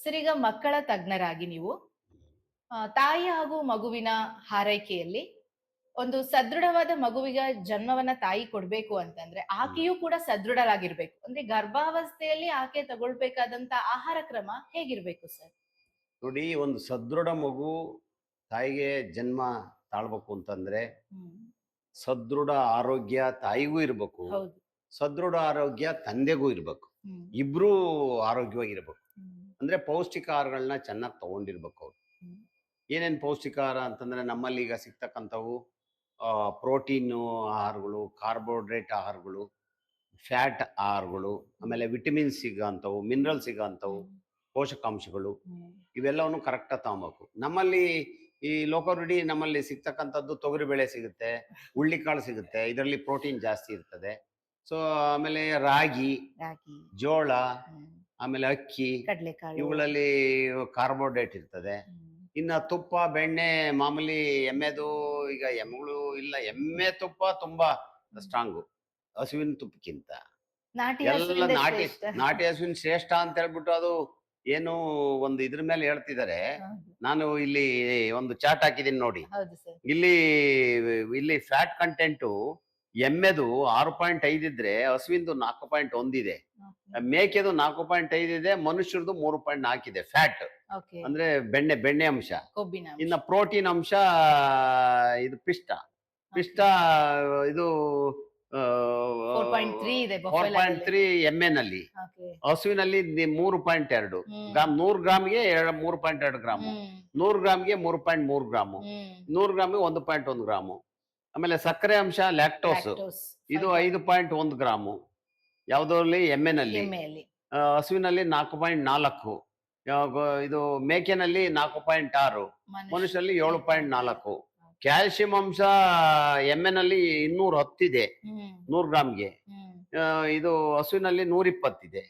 Sir, ಈಗ ಮಕ್ಕಳ ತಜ್ಞರಾಗಿ ನೀವು ತಾಯಿ ಹಾಗೂ ಮಗುವಿನ ಹಾರೈಕೆಯಲ್ಲಿ ಒಂದು ಸದೃಢವಾದ ಮಗುವಿಗೆ ಜನ್ಮವನ್ನ ತಾಯಿ ಕೊಡ್ಬೇಕು ಅಂತಂದ್ರೆ ಹ್ಮ್. ಆಕೆಯೂ ಕೂಡ ಸದೃಢರಾಗಿರ್ಬೇಕು. ಅಂದ್ರೆ ಗರ್ಭಾವಸ್ಥೆಯಲ್ಲಿ ಆಕೆ ತಗೊಳ್ಬೇಕಾದಂತ ಆಹಾರ ಕ್ರಮ ಹೇಗಿರ್ಬೇಕು ಸರ್? ನೋಡಿ, ಒಂದು ಸದೃಢ ಮಗು ತಾಯಿಗೆ ಜನ್ಮ ತಾಳ್ಬೇಕು ಅಂತಂದ್ರೆ ಹ್ಮ್. ಸದೃಢ ಆರೋಗ್ಯ ತಾಯಿಗೂ ಇರಬೇಕು, ಹೌದು. ಸದೃಢ ಆರೋಗ್ಯ ತಂದೆಗೂ ಇರಬೇಕು. ಹ್ಮ್. ಇಬ್ರು ಆರೋಗ್ಯವಾಗಿರ್ಬೇಕು. ಹ್ಮ್. ಅಂದ್ರೆ ಪೌಷ್ಟಿಕ ಆಹಾರಗಳನ್ನ ಚೆನ್ನಾಗಿ ತಗೊಂಡಿರ್ಬೇಕು ಅವ್ರು. ಹ್ಮ್. ಏನೇನು ಪೌಷ್ಟಿಕ ಆಹಾರ ಅಂತಂದ್ರೆ ನಮ್ಮಲ್ಲಿ ಈಗ ಸಿಗ್ತಕ್ಕಂಥವು ಪ್ರೋಟೀನು ಆಹಾರಗಳು, ಕಾರ್ಬೋಹೈಡ್ರೇಟ್ ಆಹಾರಗಳು, ಫ್ಯಾಟ್ ಆಹಾರಗಳು, ಆಮೇಲೆ ವಿಟಮಿನ್ ಸಿಗೋಂಥವು, ಮಿನರಲ್ ಸಿಗೋಂಥವು, ಹ್ಮ್. ಪೋಷಕಾಂಶಗಳು, ಹ್ಮ್. ಇವೆಲ್ಲವನ್ನು ಕರೆಕ್ಟಾಗಿ ತಗೊಬೇಕು. ನಮ್ಮಲ್ಲಿ ಈ ಲೋಕರುಡಿ ನಮ್ಮಲ್ಲಿ ಸಿಗ್ತಕ್ಕಂಥದ್ದು ತೊಗರಿಬೇಳೆ ಸಿಗುತ್ತೆ, ಹುಳ್ಳಿಕಾಳು ಸಿಗುತ್ತೆ, ಇದರಲ್ಲಿ ಪ್ರೋಟೀನ್ ಜಾಸ್ತಿ ಇರ್ತದೆ. ಸೊ ಆಮೇಲೆ ರಾಗಿ, ರಾಗಿ. ಜೋಳ, ಹ್ಮ್. ಆಮೇಲೆ ಅಕ್ಕಿ, ಕಡ್ಲೆಕಾಳು. ಇವುಗಳಲ್ಲಿ ಕಾರ್ಬೋಹೈಡ್ರೇಟ್ ಇರ್ತದೆ. ಹ್ಮ್. ಇನ್ನು ತುಪ್ಪ, ಬೆಣ್ಣೆ, ಮಾಮೂಲಿ ಎಮ್ಮೆದು, ಈಗ ಎಮ್ಮೆಗಳು ಇಲ್ಲ, ಎಮ್ಮೆ ತುಪ್ಪ ತುಂಬಾ ಸ್ಟ್ರಾಂಗು ಹಸುವಿನ ತುಪ್ಪಕ್ಕಿಂತ. ನಾಟಿ ಎಲ್ಲ ಹಸುವಿಂದ ನಾಟಿ ಶ್ರೇಷ್ಠ. ನಾಟಿ ಹಸುವಿನ ಶ್ರೇಷ್ಠ ಅಂತ ಹೇಳ್ಬಿಟ್ಟು ಅದು ಏನು ಒಂದು ಇದ್ರ ಮೇಲೆ ಹೇಳ್ತಿದ್ದಾರೆ. ಹೌದು. ನಾನು ಇಲ್ಲಿ ಒಂದು ಚಾರ್ಟ್ ಹಾಕಿದ್ದೀನಿ ನೋಡಿ. ಹೌದು ಸರ್. ಇಲ್ಲಿ ಇಲ್ಲಿ ಫ್ಯಾಟ್ ಕಂಟೆಂಟು ಎಮ್ಮೆದು 6.5 ಇದ್ರೆ ಹಸುವಿಂದು 4.1 ಇದೆ, ಮೇಕೆದು 4.5 ಇದೆ, ಮನುಷ್ಯರದು 3.4 ಇದೆ ಫ್ಯಾಟ್. ಓಕೆ. ಅಂದ್ರೆ ಬೆಣ್ಣೆ ಅಂಶ. ಕೊಬ್ಬಿನ ಅಂಶ. ಇನ್ನ ಪ್ರೋಟೀನ್ ಅಂಶ ಇದು ಪಿಷ್ಟ. ಪಿಷ್ಟ ಇದು 4.3 ಇದೆ ಫೋರ್ ಬಫೆಲೋ ಪಾಯಿಂಟ್ ತ್ರೀ ಎಮ್ಮೆನಲ್ಲಿ. ಓಕೆ. ಹಸುವಿನಲ್ಲಿ 3.2 ಗ್ರಾಮ್, 100 ಗ್ರಾಮ್ಗೆ 3.2 ಗ್ರಾಮು, 100 ಗ್ರಾಮ್ಗೆ 3.3 ಗ್ರಾಮು, 100 ಗ್ರಾಮ್ಗೆ 1.1 ಗ್ರಾಮು. ಆಮೇಲೆ ಸಕ್ಕರೆ ಅಂಶ ಲ್ಯಾಕ್ಟೋಸ್ ಇದು 5.1 ಗ್ರಾಮು ಯಾವುದರಲ್ಲಿ ಎಮ್ಮೆನಲ್ಲಿ. ಎಮ್ಮೆಯಲ್ಲಿ. ಹಸುವಿನಲ್ಲಿ 4.4, ಇದು ಮೇಕೆನಲ್ಲಿ 4.6, ಮನುಷ್ಯರಲ್ಲಿ 7.4. ಕ್ಯಾಲ್ಸಿಯಂ ಅಂಶ ಎಮ್ಮೆನಲ್ಲಿ 210 ಇದೆ 100 ಗ್ರಾಮ್ಗೆ. ಇದು ಹಸುವಿನಲ್ಲಿ 120 ಇದೆ,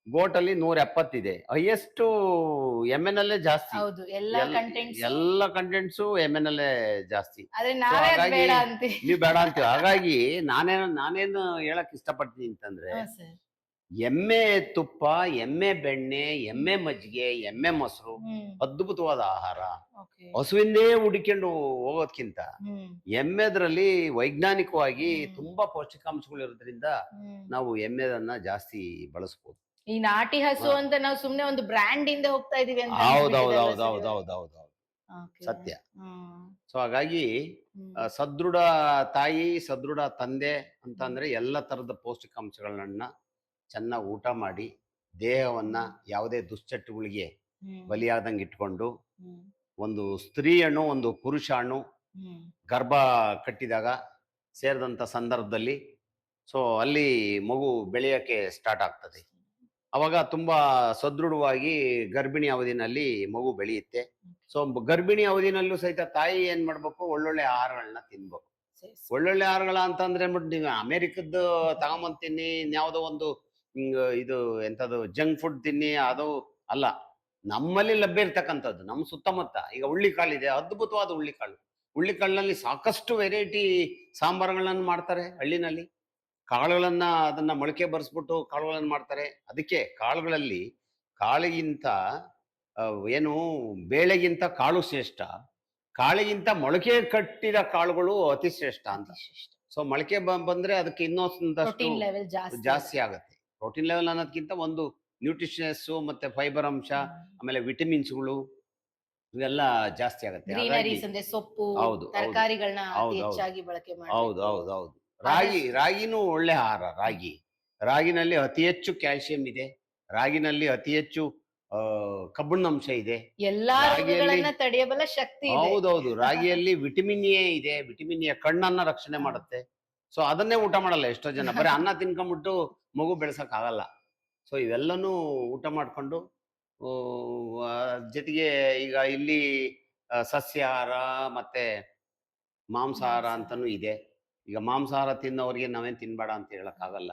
ಗೋಟಲ್ಲಿ 170 ಇದೆ. ಹೈಯೆಸ್ಟ್ ಎಮ್ಮೆನಲ್ಲೇ ಜಾಸ್ತಿ. ಹೌದು. ಎಲ್ಲ ಕಂಟೆಂಟ್ಸು ಎಮ್ಮೆನಲ್ಲೇ ಜಾಸ್ತಿ. ಆದ್ರೆ ನಾವೇ ಅದ್ ಹಾಗಾಗಿ ಬೇಡ ಅಂತೀವಿ. ನೀವು ಬೇಡ ಅಂತೀವಿ. ಹಾಗಾಗಿ ನಾನೇನು ಹೇಳಕ್ ಇಷ್ಟಪಡ್ತೀನಿ ಅಂತಂದ್ರೆ, ಎಮ್ಮೆ ತುಪ್ಪ, ಎಮ್ಮೆ ಬೆಣ್ಣೆ, ಎಮ್ಮೆ ಮಜ್ಜಿಗೆ, ಎಮ್ಮೆ ಮೊಸರು ಅದ್ಭುತವಾದ ಆಹಾರ. ಹಸುವಿಂದೇ ಹುಡುಕೊಂಡು ಹೋಗೋದ್ಕಿಂತ ಎಮ್ಮೆದ್ರಲ್ಲಿ ವೈಜ್ಞಾನಿಕವಾಗಿ ತುಂಬಾ ಪೌಷ್ಟಿಕಾಂಶಗಳು ಇರೋದ್ರಿಂದ ನಾವು ಎಮ್ಮೆದನ್ನ ಜಾಸ್ತಿ ಬಳಸಬಹುದು. ಈ ನಾಟಿ ಹಸು ಅಂತ ನಾವು ಸುಮ್ನೆ ಒಂದು ಬ್ರ್ಯಾಂಡ್ ಇಂದ ಹೋಗ್ತಾ ಇದೀವಿ ಅಂತ. ಹೌದೌದೌದೌದೌದೌದೌದು, ಸತ್ಯ. ಸೊ ಹಾಗಾಗಿ ಸದೃಢ ತಾಯಿ, ಸದೃಢ ತಂದೆ ಅಂತಂದ್ರೆ ಎಲ್ಲ ತರದ ಪೌಷ್ಟಿಕಾಂಶಗಳನ್ನ ಚೆನ್ನಾಗಿ ಊಟ ಮಾಡಿ ದೇಹವನ್ನ ಯಾವುದೇ ದುಶ್ಚಟಗಳಿಗೆ ಬಲಿಯಾದಂಗೆ ಇಟ್ಕೊಂಡು, ಒಂದು ಸ್ತ್ರೀ ಹಣ್ಣು ಒಂದು ಪುರುಷ ಹಣ್ಣು ಗರ್ಭ ಕಟ್ಟಿದಾಗ ಸೇರಿದಂಥ ಸಂದರ್ಭದಲ್ಲಿ ಸೊ ಅಲ್ಲಿ ಮಗು ಬೆಳೆಯೋಕ್ಕೆ ಸ್ಟಾರ್ಟ್ ಆಗ್ತದೆ. ಅವಾಗ ತುಂಬಾ ಸದೃಢವಾಗಿ ಗರ್ಭಿಣಿ ಅವಧಿನಲ್ಲಿ ಮಗು ಬೆಳೆಯುತ್ತೆ. ಸೊ ಗರ್ಭಿಣಿ ಅವಧಿನಲ್ಲೂ ಸಹಿತ ತಾಯಿ ಏನ್ ಮಾಡ್ಬೇಕು, ಒಳ್ಳೊಳ್ಳೆ ಆಹಾರಗಳನ್ನ ತಿನ್ಬೇಕು. ಒಳ್ಳೊಳ್ಳೆ ಆಹಾರಗಳ ಅಂತಂದ್ರೆ ನೀವು ಅಮೆರಿಕದ್ದು ತಗೊಂಬಂದ್ ತಿನ್ನಿ, ಇನ್ಯಾವುದೋ ಒಂದು ಇದು ಎಂಥದ್ದು ಜಂಕ್ ಫುಡ್ ತಿನ್ನಿ, ಅದು ಅಲ್ಲ. ನಮ್ಮಲ್ಲಿ ಲಭ್ಯ ಇರ್ತಕ್ಕಂಥದ್ದು ನಮ್ಮ ಸುತ್ತಮುತ್ತ ಈಗ ಹುಳ್ಳಿಕಾಳು ಇದೆ, ಅದ್ಭುತವಾದ ಹುಳ್ಳಿಕಾಳು. ಹುಳ್ಳಿಕಾಳಿನಲ್ಲಿ ಸಾಕಷ್ಟು ವೆರೈಟಿ ಸಾಂಬಾರುಗಳನ್ನ ಮಾಡ್ತಾರೆ ಹಳ್ಳಿನಲ್ಲಿ. ಕಾಳುಗಳನ್ನ ಅದನ್ನ ಮೊಳಕೆ ಬರೆಸ್ಬಿಟ್ಟು ಕಾಳುಗಳನ್ನ ಮಾಡ್ತಾರೆ. ಅದಕ್ಕೆ ಕಾಳುಗಳಲ್ಲಿ ಕಾಳಿಗಿಂತ ಏನು ಬೇಳೆಗಿಂತ ಕಾಳು ಶ್ರೇಷ್ಠ, ಕಾಳಿಗಿಂತ ಮೊಳಕೆ ಕಟ್ಟಿದ ಕಾಳುಗಳು ಅತಿ ಶ್ರೇಷ್ಠ ಅಂತ. ಸೊ ಮೊಳಕೆ ಬಂದ್ರೆ ಅದಕ್ಕೆ ಇನ್ನೊಂದಷ್ಟು ಜಾಸ್ತಿ ಆಗುತ್ತೆ. ಪ್ರೋಟೀನ್ ಲೆವೆಲ್ ಅನ್ನೋದಕ್ಕಿಂತ ಒಂದು ನ್ಯೂಟ್ರಿಷನಸ್ ಮತ್ತೆ ಫೈಬರ್ ಅಂಶ, ಆಮೇಲೆ ವಿಟಮಿನ್ಸ್ಗಳು ಇವೆಲ್ಲ ಜಾಸ್ತಿ ಆಗುತ್ತೆ. ಸೊಪ್ಪು, ಹೌದು, ತರಕಾರಿಗಳನ್ನ ಹೌದು. ರಾಗಿನೂ ಒಳ್ಳೆ ಆಹಾರ. ರಾಗಿನಲ್ಲಿ ಅತಿ ಹೆಚ್ಚು ಕ್ಯಾಲ್ಸಿಯಂ ಇದೆ, ರಾಗಿನಲ್ಲಿ ಅತಿ ಹೆಚ್ಚು ಕಬ್ಬಿಣಾಂಶ ಇದೆ, ಎಲ್ಲಾ ರೋಗಗಳನ್ನ ತಡೆಯಬಲ್ಲ ಶಕ್ತಿ ಇದೆ. ಹೌದೌದು. ರಾಗಿಯಲ್ಲಿ ವಿಟಮಿನ್ ಎ ಇದೆ, ವಿಟಮಿನ್ ಎ ಕಣ್ಣನ್ನ ರಕ್ಷಣೆ ಮಾಡುತ್ತೆ. ಸೊ ಅದನ್ನೇ ಊಟ ಮಾಡಲ್ಲ ಎಷ್ಟೋ ಜನ, ಬರೀ ಅನ್ನ ತಿನ್ಕೊಂಡ್ಬಿಟ್ಟು ಮಗು ಬೆಳೆಸಕ್ ಆಗಲ್ಲ. ಸೊ ಇವೆಲ್ಲನೂ ಊಟ ಮಾಡ್ಕೊಂಡು ಜೊತೆಗೆ ಈಗ ಇಲ್ಲಿ ಸಸ್ಯಾಹಾರ ಮತ್ತೆ ಮಾಂಸಾಹಾರ ಅಂತಾನೂ ಇದೆ. ಈಗ ಮಾಂಸಾಹಾರ ತಿನ್ನೋರಿಗೆ ನಾವೇನ್ ತಿನ್ಬೇಡ ಅಂತ ಹೇಳಕ್ ಆಗಲ್ಲ,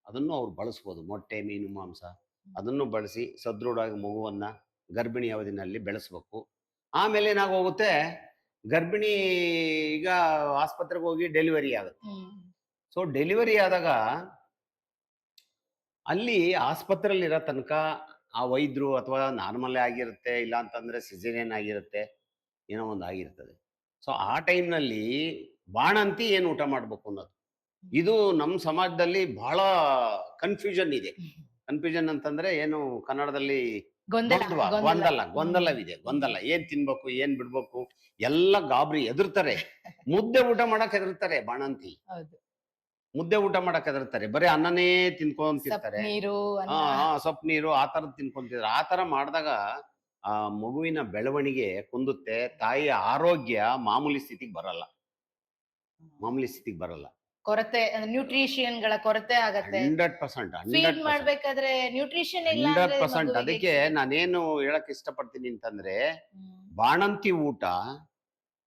ಅದನ್ನು ಅವ್ರು ಬಳಸ್ಬೋದು. ಮೊಟ್ಟೆ, ಮೀನು, ಮಾಂಸ ಅದನ್ನು ಬಳಸಿ ಸದೃಢವಾಗಿ ಮಗುವನ್ನ ಗರ್ಭಿಣಿ ಅವಧಿನಲ್ಲಿ ಬೆಳೆಸ್ಬೇಕು. ಆಮೇಲೆ ಏನಾಗೋಗುತ್ತೆ, ಗರ್ಭಿಣಿ ಈಗ ಆಸ್ಪತ್ರೆಗೆ ಹೋಗಿ ಡೆಲಿವರಿ ಆಗುತ್ತೆ. ಸೊ ಡೆಲಿವರಿ ಆದಾಗ ಅಲ್ಲಿ ಆಸ್ಪತ್ರೆಯಲ್ಲಿ ಇರೋ ತನಕ ಆ ವೈದ್ಯರು ಅಥವಾ ನಾರ್ಮಲ್ ಆಗಿರುತ್ತೆ, ಇಲ್ಲ ಅಂತಂದ್ರೆ ಸಿಸೇರಿಯನ್ ಆಗಿರುತ್ತೆ, ಏನೋ ಒಂದು ಆಗಿರ್ತದೆ. ಸೊ ಆ ಟೈಮ್ನಲ್ಲಿ ಬಾಣಂತಿ ಏನು ಊಟ ಮಾಡ್ಬೇಕು ಅನ್ನೋದು, ಇದು ನಮ್ಮ ಸಮಾಜದಲ್ಲಿ ಬಹಳ ಕನ್ಫ್ಯೂಷನ್ ಇದೆ. ಕನ್ಫ್ಯೂಷನ್ ಅಂತಂದ್ರೆ ಏನು ಕನ್ನಡದಲ್ಲಿ ಗೊಂದಲ ಗೊಂದಲವಿದೆ. ಗೊಂದಲ ಏನ್ ತಿನ್ಬೇಕು ಏನ್ ಬಿಡ್ಬೇಕು ಎಲ್ಲ ಗಾಬರಿ ಎದುರ್ತಾರೆ. ಮುದ್ದೆ ಊಟ ಮಾಡಕ್ ಹೆದರ್ತಾರೆ ಬಾಣಂತಿ. ಹೌದು. ಮುದ್ದೆ ಊಟ ಮಾಡಕ್ ಹೆದರ್ತಾರೆ, ಬರೀ ಅನ್ನನೇ ತಿನ್ಕೊಂತಿರ್ತಾರೆ. ನೀರು ಸೊಪ್ಪು ನೀರು ಆ ತರದ್ ತಿನ್ಕೊಂತಿರ್ತಾರೆ. ಆ ತರ ಮಾಡಿದಾಗ ಆ ಮಗುವಿನ ಬೆಳವಣಿಗೆ ಕುಂದುತ್ತೆ, ತಾಯಿಯ ಆರೋಗ್ಯ ಮಾಮೂಲಿ ಸ್ಥಿತಿಗೆ ಬರಲ್ಲ. ಕೊರತೆ, ನ್ಯೂಟ್ರಿಷನ್ ಗಳ ಕೊರತೆ ಆಗತ್ತೆ. 100% ಮಾಡ್ಬೇಕಾದ್ರೆ ನ್ಯೂಟ್ರಿಷನ್ ಇಲ್ಲ 100%. ಅದಕ್ಕೆ ನಾನೇನು ಹೇಳಕ್ ಇಷ್ಟಪಡ್ತೀನಿ ಅಂತಂದ್ರೆ, ಬಾಣಂತಿ ಊಟ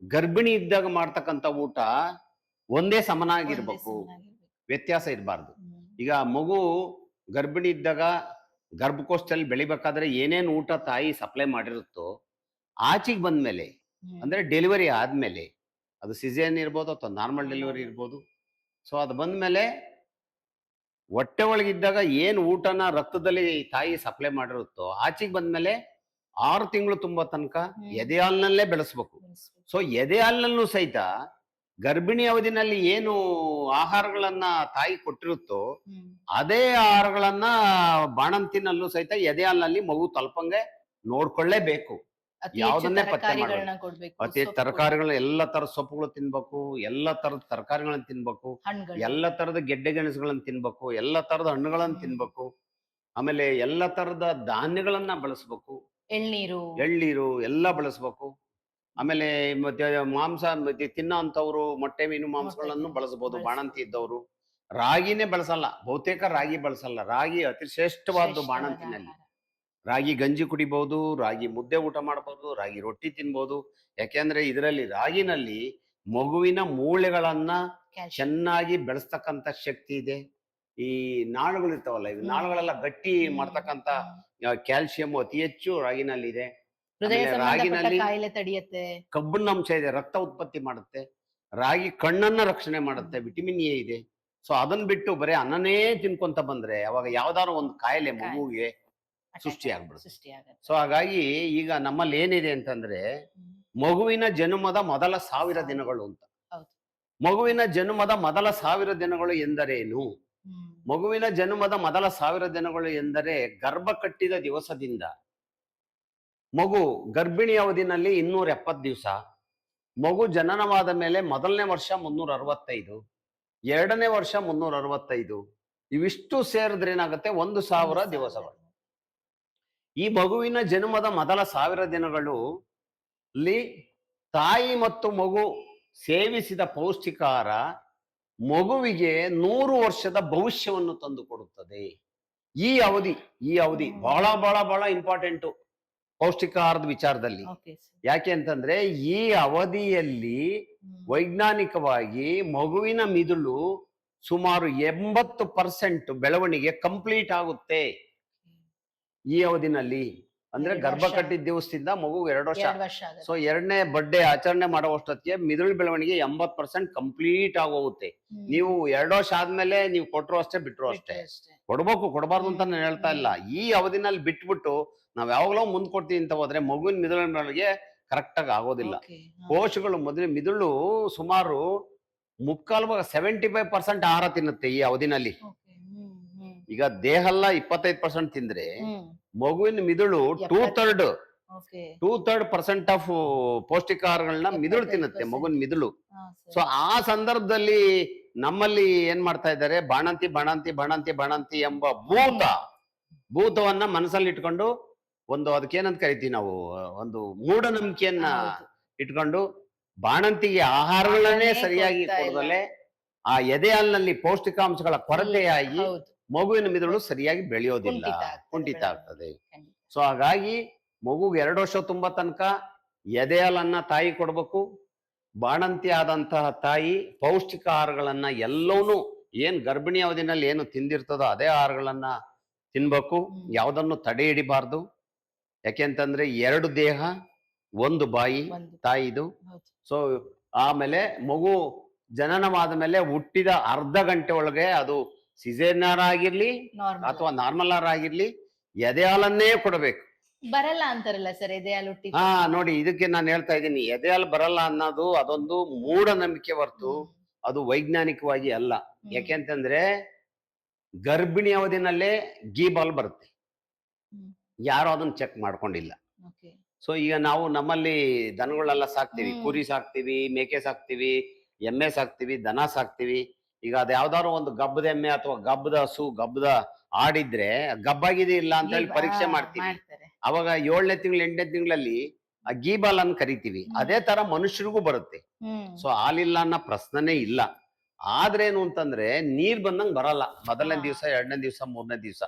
ಗರ್ಭಿಣಿ ಇದ್ದಾಗ ಮಾಡ್ತಕ್ಕಂಥ ಊಟ ಒಂದೇ ಸಮನಾಗಿರ್ಬೇಕು, ವ್ಯತ್ಯಾಸ ಇರಬಾರ್ದು. ಈಗ ಮಗು ಗರ್ಭಿಣಿ ಇದ್ದಾಗ ಗರ್ಭಕೋಶದಲ್ಲಿ ಬೆಳಿಬೇಕಾದ್ರೆ ಏನೇನು ಊಟ ತಾಯಿ ಸಪ್ಲೈ ಮಾಡಿರುತ್ತೋ, ಆಚೆಗೆ ಬಂದ್ಮೇಲೆ ಅಂದ್ರೆ ಡೆಲಿವರಿ ಆದ್ಮೇಲೆ, ಅದು ಸಿಸೇರಿಯನ್ ಇರ್ಬೋದು ಅಥವಾ ನಾರ್ಮಲ್ ಡೆಲಿವರಿ ಇರ್ಬೋದು, ಸೊ ಅದು ಬಂದ್ಮೇಲೆ ಹೊಟ್ಟೆ ಒಳಗಿದ್ದಾಗ ಏನು ಊಟನ ರಕ್ತದಲ್ಲಿ ತಾಯಿ ಸಪ್ಲೈ ಮಾಡಿರುತ್ತೋ, ಆಚೆಗೆ ಬಂದ್ಮೇಲೆ 6 ತಿಂಗಳು ತುಂಬೋ ತನಕ ಎದೆ ಹಾಲಿನಲ್ಲೇ ಬೆಳೆಸ್ಬೇಕು. ಸೊ ಎದೆ ಹಾಲಿನಲ್ಲೂ ಸಹಿತ ಗರ್ಭಿಣಿ ಅವಧಿನಲ್ಲಿ ಏನು ಆಹಾರಗಳನ್ನ ತಾಯಿ ಕೊಟ್ಟಿರುತ್ತೋ ಅದೇ ಆಹಾರಗಳನ್ನ ಬಾಣಂತಿನಲ್ಲೂ ಸಹಿತ ಎದೆ ಹಾಲಿನಲ್ಲಿ ಮಗು ತಲುಪಂಗೆ ನೋಡ್ಕೊಳ್ಳೇಬೇಕು. ಯಾವ್ದನ್ನೇ ಪತ್ತೆ ಮಾಡಬೇಕು. ಅತಿ ತರಕಾರಿಗಳು, ಎಲ್ಲ ತರದ ಸೊಪ್ಪುಗಳು ತಿನ್ಬೇಕು, ಎಲ್ಲ ತರದ ತರಕಾರಿಗಳನ್ನ ತಿನ್ಬೇಕು, ಎಲ್ಲ ತರದ ಗೆಡ್ಡೆ ಗೆಣಸುಗಳನ್ನ ತಿನ್ಬೇಕು, ಎಲ್ಲ ತರದ ಹಣ್ಣುಗಳನ್ನ ತಿನ್ಬೇಕು, ಆಮೇಲೆ ಎಲ್ಲ ತರದ ಧಾನ್ಯಗಳನ್ನ ಬಳಸ್ಬೇಕು, ಎಳ್ನೀರು ಎಲ್ಲ ಬಳಸ್ಬೇಕು. ಆಮೇಲೆ ಮತ್ತೆ ಮಾಂಸ ತಿನ್ನೋ ಅಂತವ್ರು ಮೊಟ್ಟೆ ಮೀನು ಮಾಂಸಗಳನ್ನು ಬಳಸಬಹುದು. ಬಾಣಂತಿ ಇದ್ದವರು ರಾಗಿನೇ ಬಳಸಲ್ಲ, ಬಹುತೇಕ ರಾಗಿ ಬಳಸಲ್ಲ. ರಾಗಿ ಅತಿ ಶ್ರೇಷ್ಠವಾದ್ದು ಬಾಣಂತಿನಲ್ಲಿ. ರಾಗಿ ಗಂಜಿ ಕುಡಿಬಹುದು, ರಾಗಿ ಮುದ್ದೆ ಊಟ ಮಾಡಬಹುದು, ರಾಗಿ ರೊಟ್ಟಿ ತಿನ್ಬಹುದು. ಯಾಕೆಂದ್ರೆ ಇದರಲ್ಲಿ ರಾಗಿನಲ್ಲಿ ಮಗುವಿನ ಮೂಳೆಗಳನ್ನ ಚೆನ್ನಾಗಿ ಬೆಳೆಸ್ತಕ್ಕಂತ ಶಕ್ತಿ ಇದೆ. ಈ ನಾಳುಗಳು ಇರ್ತಾವಲ್ಲ, ಇದು ನಾಳುಗಳೆಲ್ಲ ಗಟ್ಟಿ ಮಾಡ್ತಕ್ಕಂತ ಕ್ಯಾಲ್ಸಿಯಂ ಅತಿ ಹೆಚ್ಚು ರಾಗಿನಲ್ಲಿ ಇದೆ. ರಾಗಿನಲ್ಲಿ ಕಬ್ಬಿಣ ಅಂಶ ಇದೆ, ರಕ್ತ ಉತ್ಪತ್ತಿ ಮಾಡುತ್ತೆ. ರಾಗಿ ಕಣ್ಣನ್ನ ರಕ್ಷಣೆ ಮಾಡುತ್ತೆ, ವಿಟಮಿನ್ ಎ ಇದೆ. ಸೊ ಅದನ್ನ ಬಿಟ್ಟು ಬರೀ ಅನ್ನನೇ ತಿನ್ಕೊಂತ ಬಂದ್ರೆ ಅವಾಗ ಯಾವ್ದಾದ್ರು ಒಂದು ಕಾಯಿಲೆ ಮಗುವಿಗೆ ಸೃಷ್ಟಿ ಆಗ್ಬಿಡುತ್ತೆ. ಸೊ ಹಾಗಾಗಿ ಈಗ ನಮ್ಮಲ್ಲಿ ಏನಿದೆ ಅಂತಂದ್ರೆ, ಮಗುವಿನ ಜನ್ಮದ ಮೊದಲ 1000 ದಿನಗಳು ಅಂತ. ಮಗುವಿನ ಜನ್ಮದ ಮೊದಲ 1000 ದಿನಗಳು ಎಂದರೇನು? ಮಗುವಿನ ಜನ್ಮದ ಮೊದಲ 1000 ದಿನಗಳು ಎಂದರೆ ಗರ್ಭ ಕಟ್ಟಿದ ದಿವಸದಿಂದ ಮಗು ಗರ್ಭಿಣಿ ಅವಧಿನಲ್ಲಿ 270 ದಿವಸ, ಮಗು ಜನನವಾದ ಮೇಲೆ ಮೊದಲನೇ ವರ್ಷ 365, ಎರಡನೇ ವರ್ಷ 365, ಇವಿಷ್ಟು ಸೇರಿದ್ರೆ ಏನಾಗುತ್ತೆ 1000 ದಿವಸಗಳು. ಈ ಮಗುವಿನ ಜನ್ಮದ ಮೊದಲ 1000 ದಿನಗಳು ತಾಯಿ ಮತ್ತು ಮಗು ಸೇವಿಸಿದ ಪೌಷ್ಟಿಕಾಹಾರ ಮಗುವಿಗೆ 100 ವರ್ಷದ ಭವಿಷ್ಯವನ್ನು ತಂದು ಕೊಡುತ್ತದೆ. ಈ ಅವಧಿ ಬಹಳ ಬಹಳ ಬಹಳ ಇಂಪಾರ್ಟೆಂಟು ಪೌಷ್ಟಿಕಾಹಾರದ ವಿಚಾರದಲ್ಲಿ. ಯಾಕೆ ಅಂತಂದ್ರೆ ಈ ಅವಧಿಯಲ್ಲಿ ವೈಜ್ಞಾನಿಕವಾಗಿ ಮಗುವಿನ ಮಿದುಳು ಸುಮಾರು 80% ಬೆಳವಣಿಗೆ ಕಂಪ್ಲೀಟ್ ಆಗುತ್ತೆ ಈ ಅವಧಿನಲ್ಲಿ. ಅಂದ್ರೆ ಗರ್ಭ ಕಟ್ಟಿದ ದಿವಸದಿಂದ ಮಗು 2 ವರ್ಷ. ಸೊ 2ನೇ ಬರ್ಡೇ ಆಚರಣೆ ಮಾಡುವಷ್ಟೊತ್ತಿಗೆ ಮಿದುಳು ಬೆಳವಣಿಗೆ 80% ಕಂಪ್ಲೀಟ್ ಆಗೋಗುತ್ತೆ. ನೀವು 2 ವರ್ಷ ಆದ್ಮೇಲೆ ನೀವು ಕೊಟ್ರು ಅಷ್ಟೇ, ಬಿಟ್ರು ಅಷ್ಟೇ. ಕೊಡಬಾರ್ದು ಅಂತ ನಾನು ಹೇಳ್ತಾ ಇಲ್ಲ. ಈ ಅವಧಿನಲ್ಲಿ ಬಿಟ್ಬಿಟ್ಟು ನಾವ್ ಯಾವಾಗಲೂ ಮುಂದ್ ಕೊಡ್ತೀವಿ ಅಂತ ಹೋದ್ರೆ ಮಗುವಿನ ಮಿದುಳಿನ ಬೆಳವಣಿಗೆ ಕರೆಕ್ಟ್ ಆಗಿ ಆಗೋದಿಲ್ಲ. ಕೋಶಗಳು ಮಿದುಳು ಸುಮಾರು 75% ಆಹಾರ ತಿನ್ನುತ್ತೆ ಈ ಅವಧಿನಲ್ಲಿ. ಈಗ ದೇಹ ಎಲ್ಲ 25% ತಿಂದ್ರೆ ಮಗುವಿನ ಮಿದುಳು 2/3% ಆಫ್ ಪೌಷ್ಟಿಕಾಹಾರಗಳನ್ನ ಮಿದುಳು ತಿನ್ನುತ್ತೆ, ಮಗುವಿನ ಮಿದುಳು. ಸೊ ಆ ಸಂದರ್ಭದಲ್ಲಿ ನಮ್ಮಲ್ಲಿ ಏನ್ ಮಾಡ್ತಾ ಇದ್ದಾರೆ, ಬಾಣಂತಿ ಎಂಬ ಭೂತವನ್ನ ಮನಸ್ಸಲ್ಲಿ ಇಟ್ಕೊಂಡು ಅದಕ್ಕೇನಂತ ಕರಿತೀವಿ ನಾವು, ಒಂದು ಮೂಢನಂಬಿಕೆಯನ್ನ ಇಟ್ಕೊಂಡು ಬಾಣಂತಿಗೆ ಆಹಾರಗಳನ್ನೇ ಸರಿಯಾಗಿ ಕೊಡದಲ್ಲೇ ಆ ಎದೆ ಹಾಲಿನಲ್ಲಿ ಪೌಷ್ಟಿಕಾಂಶಗಳ ಕೊರತೆಯಾಗಿ ಮಗುವಿನ ಮಿದುಳು ಸರಿಯಾಗಿ ಬೆಳೆಯೋದಿಲ್ಲ, ಕುಂಠಿತ ಆಗ್ತದೆ. ಸೊ ಹಾಗಾಗಿ ಮಗುಗೆ 2 ವರ್ಷ ತುಂಬ ತನಕ ಎದೆ ಹಾಲನ್ನ ತಾಯಿ ಕೊಡ್ಬೇಕು. ಬಾಣಂತಿ ಆದಂತಹ ತಾಯಿ ಪೌಷ್ಟಿಕ ಆಹಾರಗಳನ್ನ ಎಲ್ಲವೂ ಏನ್ ಗರ್ಭಿಣಿ ಅವಧಿನಲ್ಲಿ ಏನು ತಿಂದಿರ್ತದೋ ಅದೇ ಆಹಾರಗಳನ್ನ ತಿನ್ಬೇಕು, ಯಾವುದನ್ನು ತಡೆ ಹಿಡಿಬಾರ್ದು. ಯಾಕೆಂತಂದ್ರೆ 2 ದೇಹ 1 ಬಾಯಿ ತಾಯಿದು. ಸೊ ಆಮೇಲೆ ಮಗು ಜನನವಾದ ಮೇಲೆ ಹುಟ್ಟಿದ ಅರ್ಧ ಗಂಟೆ ಒಳಗೆ ಅದು ಸಿಸೇರಿಯನ್ ಆಗಿರ್ಲಿ ಅಥವಾ ನಾರ್ಮಲ್ ಆಗಿರ್ಲಿ ಎದೆ ಹಾಲನ್ನೇ ಕೊಡಬೇಕು. ಬರಲ್ಲ ಅಂತಾರಲ್ಲ ಸರ್ ಎದೆ ಹಾಲು ಹುಟ್ಟಿದ ಹಾ ತಕ್ಷಣ? ನೋಡಿ, ಇದಕ್ಕೆ ನಾನು ಹೇಳ್ತಾ ಇದ್ದೀನಿ, ಎದೆ ಹಾಲು ಬರಲ್ಲ ಅನ್ನೋದು ಅದೊಂದು ಮೂಢನಂಬಿಕೆ ಹೊರತು ಹ್ಮ್. ಅದು ವೈಜ್ಞಾನಿಕವಾಗಿ ಅಲ್ಲ. ಹ್ಮ್. ಯಾಕೆಂತಂದ್ರೆ ಗರ್ಭಿಣಿ ಅವಧಿನಲ್ಲೇ ಗೀಬಾಲ್ ಬರುತ್ತೆ. ಹ್ಮ್. ಯಾರು ಅದನ್ನ ಚೆಕ್ ಮಾಡ್ಕೊಂಡಿಲ್ಲ. Okay. ಸೊ ಈಗ ನಾವು ನಮ್ಮಲ್ಲಿ ದನಗಳೆಲ್ಲ ಸಾಕ್ತಿವಿ, ಹ್ಮ್. ಕುರಿ ಸಾಕ್ತಿವಿ, ಮೇಕೆ ಸಾಕ್ತಿವಿ, ಎಮ್ಮೆ ಸಾಕ್ತಿವಿ, ದನ ಸಾಕ್ತಿವಿ. ಈಗ ಅದ್ ಯಾವ್ದಾದ್ರು ಒಂದು ಗಬ್ಬದ ಎಮ್ಮೆ ಅಥವಾ ಗಬ್ಬದ ಹಸು, ಗಬ್ಬದ ಆಡಿದ್ರೆ ಗಬ್ಬಾಗಿದೆ ಇಲ್ಲ ಅಂತ ಹೇಳಿ ಪರೀಕ್ಷೆ ಮಾಡ್ತೀವಿ. ಮಾಡ್ತಾರೆ. ಅವಾಗ 7ನೇ ತಿಂಗಳು 8ನೇ ತಿಂಗಳಲ್ಲಿ ಆ ಗೀಬಾಲ್ ಅನ್ನು ಕರಿತೀವಿ. ಅದೇ ತರ ಮನುಷ್ಯರಿಗೂ ಬರುತ್ತೆ. ಹ್ಮ್. ಸೊ ಹಾಲಿಲ್ಲ ಅನ್ನೋ ಪ್ರಶ್ನೆನೇ ಇಲ್ಲ. ಆದ್ರೇನು ಅಂತಂದ್ರೆ ನೀರ್ ಬಂದಂಗ್ ಬರಲ್ಲ ಮೊದಲನೇ ಹಾ. ದಿವಸ, 2ನೇ ದಿವಸ, 3ನೇ ದಿವಸ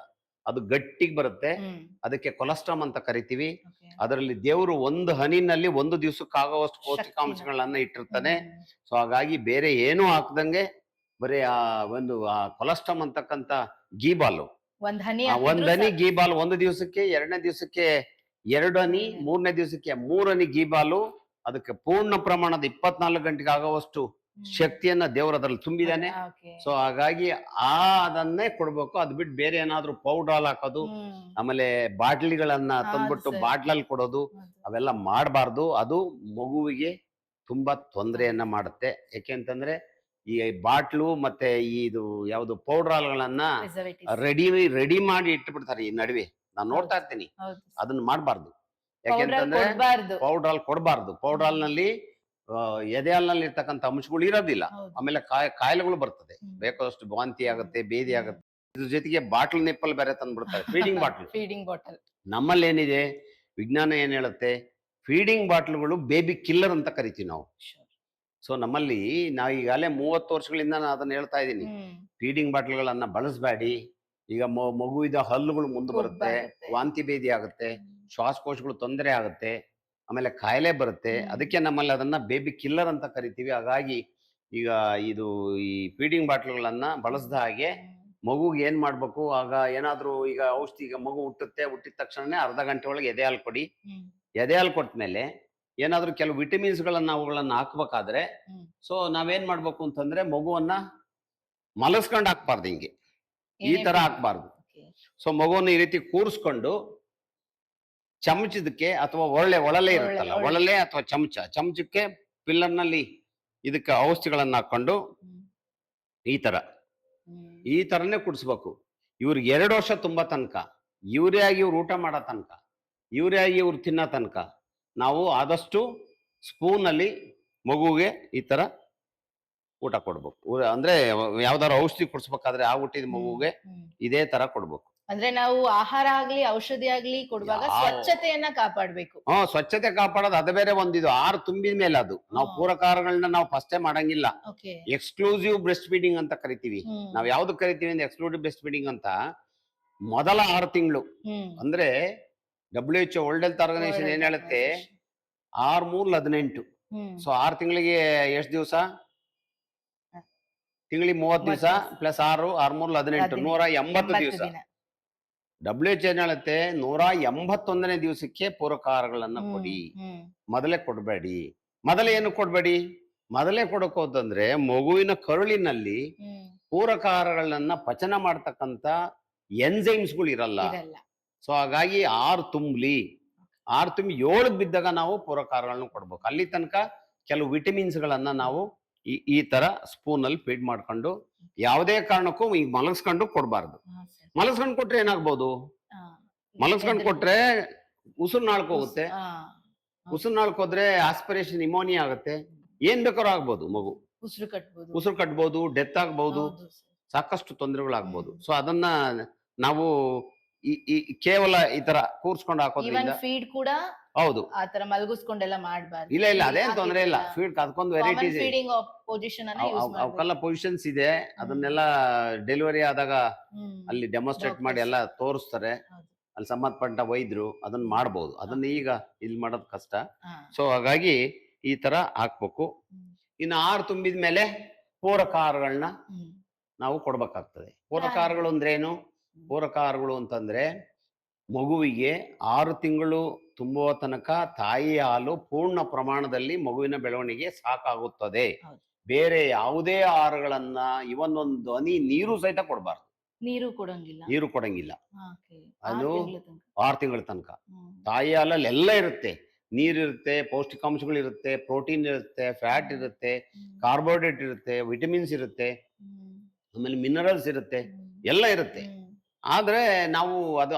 ಅದು ಗಟ್ಟಿಗೆ ಬರುತ್ತೆ. ಹ್ಮ್. ಅದಕ್ಕೆ ಕೊಲೆಸ್ಟ್ರಾಮ್ ಅಂತ ಕರಿತೀವಿ. Okay. ಅದರಲ್ಲಿ ದೇವರು ಒಂದು ಹನಿನಲ್ಲಿ ಒಂದು ದಿವಸಕ್ಕಾಗುವಷ್ಟು ಪೌಷ್ಟಿಕಾಂಶಗಳನ್ನ ಇಟ್ಟಿರ್ತಾನೆ. ಹ್ಮ್. ಸೊ ಹಾಗಾಗಿ ಬೇರೆ ಏನೂ ಹಾಕ್ದಂಗೆ ಬರೀ ಆ ಒಂದು ಆ ಕೊಲೆಸ್ಟ್ರಾಮ್ ಅಂತಕ್ಕಂತ ಗೀಬಾಲು, ಒಂದ್ ಹನಿ ಒಂದ್ ಹನಿ ಗೀಬಾಲ್ ಒಂದು ದಿವಸಕ್ಕೆ, 2ನೇ ದಿವಸಕ್ಕೆ 2 ಹನಿ, 3ನೇ ದಿವಸಕ್ಕೆ 3 ಹನಿ ಗೀಬಾಲು, ಅದಕ್ಕೆ ಪೂರ್ಣ ಪ್ರಮಾಣದ 24 ಗಂಟೆಗೆ ಆಗುವಷ್ಟು ಶಕ್ತಿಯನ್ನ ದೇವರು ಅದ್ರಲ್ಲಿ ತುಂಬಿದಾನೆ. ಸೊ ಹಾಗಾಗಿ ಅದನ್ನೇ ಕೊಡ್ಬೇಕು. ಅದ್ ಬಿಟ್ಟು ಬೇರೆ ಏನಾದ್ರು ಪೌಡರ್ ಹಾಲ್ ಹಾಕೋದು, ಆಮೇಲೆ ಬಾಟ್ಲಿಗಳನ್ನ ತಂದ್ಬಿಟ್ಟು ಸರಿ. ಬಾಟ್ಲಲ್ಲಿ ಕೊಡೋದು, ಅವೆಲ್ಲ ಮಾಡಬಾರ್ದು. ಅದು ಮಗುವಿಗೆ ತುಂಬಾ ತೊಂದರೆಯನ್ನ ಮಾಡುತ್ತೆ. ಯಾಕೆಂತಂದ್ರೆ ಈ ಬಾಟ್ಲು ಮತ್ತೆ ಇದು ಯಾವ್ದು ಪೌಡರ್ ಹಾಲ್ಗಳನ್ನ ರೆಡಿ ಮಾಡಿ ಇಟ್ಬಿಡ್ತಾರೆ ಈ ನಡುವೆ. ನಾನು ನೋಡ್ತಾ ಇರ್ತೀನಿ. ಅದನ್ನ ಮಾಡಬಾರ್ದು. ಯಾಕೆಂತಂದ್ರೆ ಪೌಡರ್ ಹಾಲ್ ಕೊಡಬಾರ್ದು. ಪೌಡರ್ ಹಾಲ್ನಲ್ಲಿ ಎದೆ ಹಾಲ್ನಲ್ಲಿ ಇರ್ತಕ್ಕಂಥ ಅಂಶಗಳು ಇರೋದಿಲ್ಲ. ಆಮೇಲೆ ಕಾಯಿಲೆಗಳು ಬರ್ತದೆ, ಬೇಕಾದಷ್ಟು ವಾಂತಿ ಆಗುತ್ತೆ, ಬೇದಿ ಆಗುತ್ತೆ. ಇದ್ರ ಜೊತೆಗೆ ಬಾಟ್ಲ್ ನಿಪ್ಪಲ್ ಬೇರೆ ತಂದ್ಬಿಡ್ತಾರೆ, ಫೀಡಿಂಗ್ ಬಾಟ್ಲ್. ನಮ್ಮಲ್ಲಿ ಏನಿದೆ, ವಿಜ್ಞಾನ ಏನ್ ಹೇಳುತ್ತೆ, ಫೀಡಿಂಗ್ ಬಾಟ್ಲ್ಗಳು ಬೇಬಿ ಕಿಲ್ಲರ್ ಅಂತ ಕರಿತೀವಿ ನಾವು. ಸೊ ನಮ್ಮಲ್ಲಿ ನಾವು ಈಗಾಗಲೇ 30 ವರ್ಷಗಳಿಂದ ನಾನು ಅದನ್ನ ಹೇಳ್ತಾ ಇದ್ದೀನಿ, ಫೀಡಿಂಗ್ ಬಾಟ್ಲ್ಗಳನ್ನ ಬಳಸಬೇಡಿ. ಈಗ ಮಗುವಿದ ಹಲ್ಲುಗಳು ಮುಂದೆ ಬರುತ್ತೆ, ವಾಂತಿ ಬೇದಿ ಆಗುತ್ತೆ, ಶ್ವಾಸಕೋಶಗಳು ತೊಂದರೆ ಆಗುತ್ತೆ, ಆಮೇಲೆ ಕಾಯಿಲೆ ಬರುತ್ತೆ. ಅದಕ್ಕೆ ನಮ್ಮಲ್ಲಿ ಅದನ್ನ ಬೇಬಿ ಕಿಲ್ಲರ್ ಅಂತ ಕರಿತೀವಿ. ಹಾಗಾಗಿ ಈಗ ಇದು ಈ ಫೀಡಿಂಗ್ ಬಾಟ್ಲ್ಗಳನ್ನ ಬಳಸದ ಹಾಗೆ ಮಗುಗೆ ಏನ್ ಮಾಡ್ಬೇಕು, ಆಗ ಏನಾದ್ರೂ ಈಗ ಔಷಧಿ, ಈಗ ಮಗು ಹುಟ್ಟಿದ ತಕ್ಷಣನೇ ಅರ್ಧ ಗಂಟೆ ಒಳಗೆ ಎದೆ ಹಾಲು ಕೊಡಿ. ಎದೆ ಹಾಲು ಕೊಟ್ಮೇಲೆ ಏನಾದ್ರೂ ಕೆಲವು ವಿಟಮಿನ್ಸ್ ಗಳನ್ನ ಅವುಗಳನ್ನ ಹಾಕ್ಬೇಕಾದ್ರೆ, ಸೊ ನಾವೇನ್ ಮಾಡ್ಬೇಕು ಅಂತಂದ್ರೆ ಮಗುವನ್ನ ಮಲಸ್ಕೊಂಡು ಹಾಕ್ಬಾರ್ದು, ಹಿಂಗೆ ಈ ತರ ಹಾಕ್ಬಾರ್ದು. ಸೊ ಮಗುವನ್ನ ಈ ರೀತಿ ಕೂರಿಸ್ಕೊಂಡು ಚಮಚದಕ್ಕೆ ಅಥವಾ ಒಳಲೆ ಇರುತ್ತಲ್ಲ, ಒಳಲೆ ಅಥವಾ ಚಮಚಕ್ಕೆ ಪಿಲ್ಲರ್ನಲ್ಲಿ ಇದಕ್ಕೆ ಔಷಧಿಗಳನ್ನ ಹಾಕೊಂಡು ಈ ತರನೇ ಕುಡಿಸ್ಬೇಕು. ಇವ್ರಿಗೆ 2 ವರ್ಷ ತುಂಬಾ ತನಕ, ಇವರೇ ಇವ್ರು ಊಟ ಮಾಡೋ ತನಕ, ಇವರೇ ಇವ್ರು ತಿನ್ನೋ ತನಕ ನಾವು ಆದಷ್ಟು ಸ್ಪೂನ್ ಅಲ್ಲಿ ಮಗುಗೆ ಈ ತರ ಊಟ ಕೊಡ್ಬೇಕು. ಅಂದ್ರೆ ಯಾವ್ದಾದ್ರು ಔಷಧಿ ಕುಡಿಸ್ಬೇಕಾದ್ರೆ ಆ ಹುಟ್ಟಿದ ಮಗುಗೆ ಇದೇ ತರ ಕೊಡ್ಬೇಕು. ಅಂದ್ರೆ ನಾವು ಆಹಾರ ಆಗ್ಲಿ ಔಷಧಿ ಆಗ್ಲಿ ಕೊಡುವಾಗ ಸ್ವಚ್ಛತೆಯನ್ನ ಕಾಪಾಡ್ಬೇಕು. ಸ್ವಚ್ಛತೆ ಕಾಪಾಡೋದು ಅದು ಬೇರೆ ಒಂದಿದು. 6 ತುಂಬಿದ ಮೇಲೆ ಅದು ನಾವು ಪೂರಕಾರಗಳನ್ನ ನಾವು ಫಸ್ಟೇ ಮಾಡಂಗಿಲ್ಲ. ಎಕ್ಸ್ಕ್ಲೂಸಿವ್ ಬ್ರೆಸ್ಟ್ ಫೀಡಿಂಗ್ ಅಂತ ಕರಿತೀವಿ. ನಾವ್ ಯಾವ್ದು ಕರಿತೀವಿ ಅಂದ್ರೆ ಎಕ್ಸ್ಕ್ಲೂಸಿವ್ ಬ್ರೆಸ್ಟ್ ಫೀಡಿಂಗ್ ಅಂತ. ಮೊದಲ 6 ತಿಂಗಳು ಅಂದ್ರೆ WHO ವರ್ಲ್ಡ್ ಹೆಲ್ತ್ ಆರ್ಗನೈಸೇಷನ್ ಏನ್ ಹೇಳುತ್ತೆ, 6 3 18. ಸೊ 6 ತಿಂಗಳಿಗೆ ಎಷ್ಟು ದಿವಸ? ತಿಂಗಳಿಗೆ 30 ದಿವಸ ಪ್ಲಸ್ 6 6 3 18 180 ದಿವಸ. WHO ಏನ್ ಹೇಳುತ್ತೆ, 181ನೇ ದಿವಸಕ್ಕೆ ಪೂರಕಾರಗಳನ್ನ ಕೊಡಿ, ಮೊದಲೇ ಕೊಡ್ಬೇಡಿ. ಮೊದಲೇ ಏನು ಕೊಡ್ಬೇಡಿ? ಮೊದಲೇ ಕೊಡಕೋದಂದ್ರೆ ಮಗುವಿನ ಕರುಳಿನಲ್ಲಿ ಪೂರಕಾರಗಳನ್ನ ಪಚನ ಮಾಡ್ತಕ್ಕಂತ ಎನ್ಸೈಮ್ಸ್ಗಳು ಇರಲ್ಲ. ಸೊ ಹಾಗಾಗಿ 6 ತುಂಬಲಿ, 6 ತುಂಬಿ 7 ಬಿದ್ದಾಗ ನಾವು ಪೂರಕಾರಗಳನ್ನ ಕೊಡ್ಬೇಕು. ಅಲ್ಲಿ ತನಕ ಕೆಲವು ವಿಟಮಿನ್ಸ್ ಗಳನ್ನ ನಾವು ಈ ತರ ಸ್ಪೂನ್ ಅಲ್ಲಿ ಫೀಡ್ ಮಾಡ್ಕೊಂಡು, ಯಾವುದೇ ಕಾರಣಕ್ಕೂ ಈಗ ಮಲಗಿಸ್ಕೊಂಡು ಕೊಡ್ಬಾರ್ದು. ಮಲಗಿಸ್ಕೊಂಡು ಕೊಟ್ರೆ ಏನಾಗ್ಬೋದು? ಮಲಗಿಸ್ಕೊಂಡು ಕೊಟ್ರೆ ಉಸಿರು ನಾಳ್ಕೋಗುತ್ತೆ. ಉಸಿರು ನಾಳ್ಕೋದ್ರೆ ಆಸ್ಪಿರೇಷನ್, ನಿಮೋನಿಯಾ ಆಗುತ್ತೆ, ಏನ್ ಬೇಕಾದ್ರೂ ಆಗ್ಬೋದು. ಮಗು ಉಸಿರು ಕಟ್ಬೋದು, ಡೆತ್ ಆಗ್ಬಹುದು, ಸಾಕಷ್ಟು ತೊಂದರೆಗಳಾಗ್ಬೋದು. ಸೊ ಅದನ್ನ ನಾವು ಈ ಕೇವಲ ಈ ತರ ಕೂರ್ಸ್ಕೊಂಡು ಹಾಕೋದ್ರಿಂದ ಫೀಡ್ ಕೂಡ ಹೌದು ಆತರ ಮಲಗಿಸ್ಕೊಂಡೆಲ್ಲ ಮಾಡಬಾರ್ದು. ಇಲ್ಲ ಅದೇನ್ ತೊಂದರೆ ಇಲ್ಲ. ಫೀಡ್ ಅದಕ್ಕೊಂದು ವೆರೈಟೀಸ್ ಅವಕ್ಕೆಲ್ಲ ಪೊಸಿಷನ್ಸ್ ಇದೆ. ಅದನ್ನೆಲ್ಲ ಡೆಲಿವರಿ ಆದಾಗ ಅಲ್ಲಿ ಡೆಮೋನ್ಸ್ಟ್ರೇಟ್ ಮಾಡಿ ಎಲ್ಲ ತೋರಿಸ್ತಾರೆ. ಅಲ್ಲಿ ಸಂಬಂಧಪಟ್ಟ ವೈದ್ಯರು ಅದನ್ನ ಮಾಡ್ಬೋದು. ಅದನ್ನ ಈಗ ಇಲ್ಲಿ ಮಾಡೋದು ಕಷ್ಟ. ಸೊ ಹಾಗಾಗಿ ಈ ತರ ಹಾಕ್ಬೇಕು. ಇನ್ನು 6 ತುಂಬಿದ ಮೇಲೆ ಪೂರಕಾರಗಳನ್ನ ನಾವು ಕೊಡ್ಬೇಕಾಗ್ತದೆ. ಪೂರಕಾರಗಳು ಅಂದ್ರೆ ಏನು? ಪೂರಕಾರಗಳು ಅಂತಂದ್ರೆ ಮಗುವಿಗೆ 6 ತಿಂಗಳು ತುಂಬುವ ತನಕ ತಾಯಿ ಹಾಲು ಪೂರ್ಣ ಪ್ರಮಾಣದಲ್ಲಿ ಮಗುವಿನ ಬೆಳವಣಿಗೆ ಸಾಕಾಗುತ್ತದೆ. ಬೇರೆ ಯಾವುದೇ ಆಹಾರಗಳನ್ನ, ಇವನ್ನೊಂದು ಹನಿ ನೀರು ಸಹಿತ ಕೊಡಬಾರ್ದು. ನೀರು ಕೊಡಂಗಿಲ್ಲ. ನೀರು ಕೊಡಂಗಿಲ್ಲ. ಓಕೆ. ಅದು 6 ತಿಂಗಳ ತನಕ. 6 ತಿಂಗಳ ತನಕ. ಹ್ಮ್. ತಾಯಿ ಹಾಲಲ್ಲಿ ಎಲ್ಲ ಇರುತ್ತೆ. ನೀರಿರುತ್ತೆ, ಪೌಷ್ಟಿಕಾಂಶಗಳಿರುತ್ತೆ, ಪ್ರೋಟೀನ್ ಇರುತ್ತೆ, ಫ್ಯಾಟ್ ಹ್ಮ್. ಇರುತ್ತೆ, ಹ್ಮ್. ಕಾರ್ಬೋಹೈಡ್ರೇಟ್ ಇರುತ್ತೆ, ವಿಟಮಿನ್ಸ್ ಇರುತ್ತೆ, ಹ್ಮ್. ಆಮೇಲೆ ಮಿನರಲ್ಸ್ ಇರುತ್ತೆ, ಹ್ಮ್. ಎಲ್ಲ ಇರುತ್ತೆ. ಹ್ಮ್. ಆದ್ರೆ ನಾವು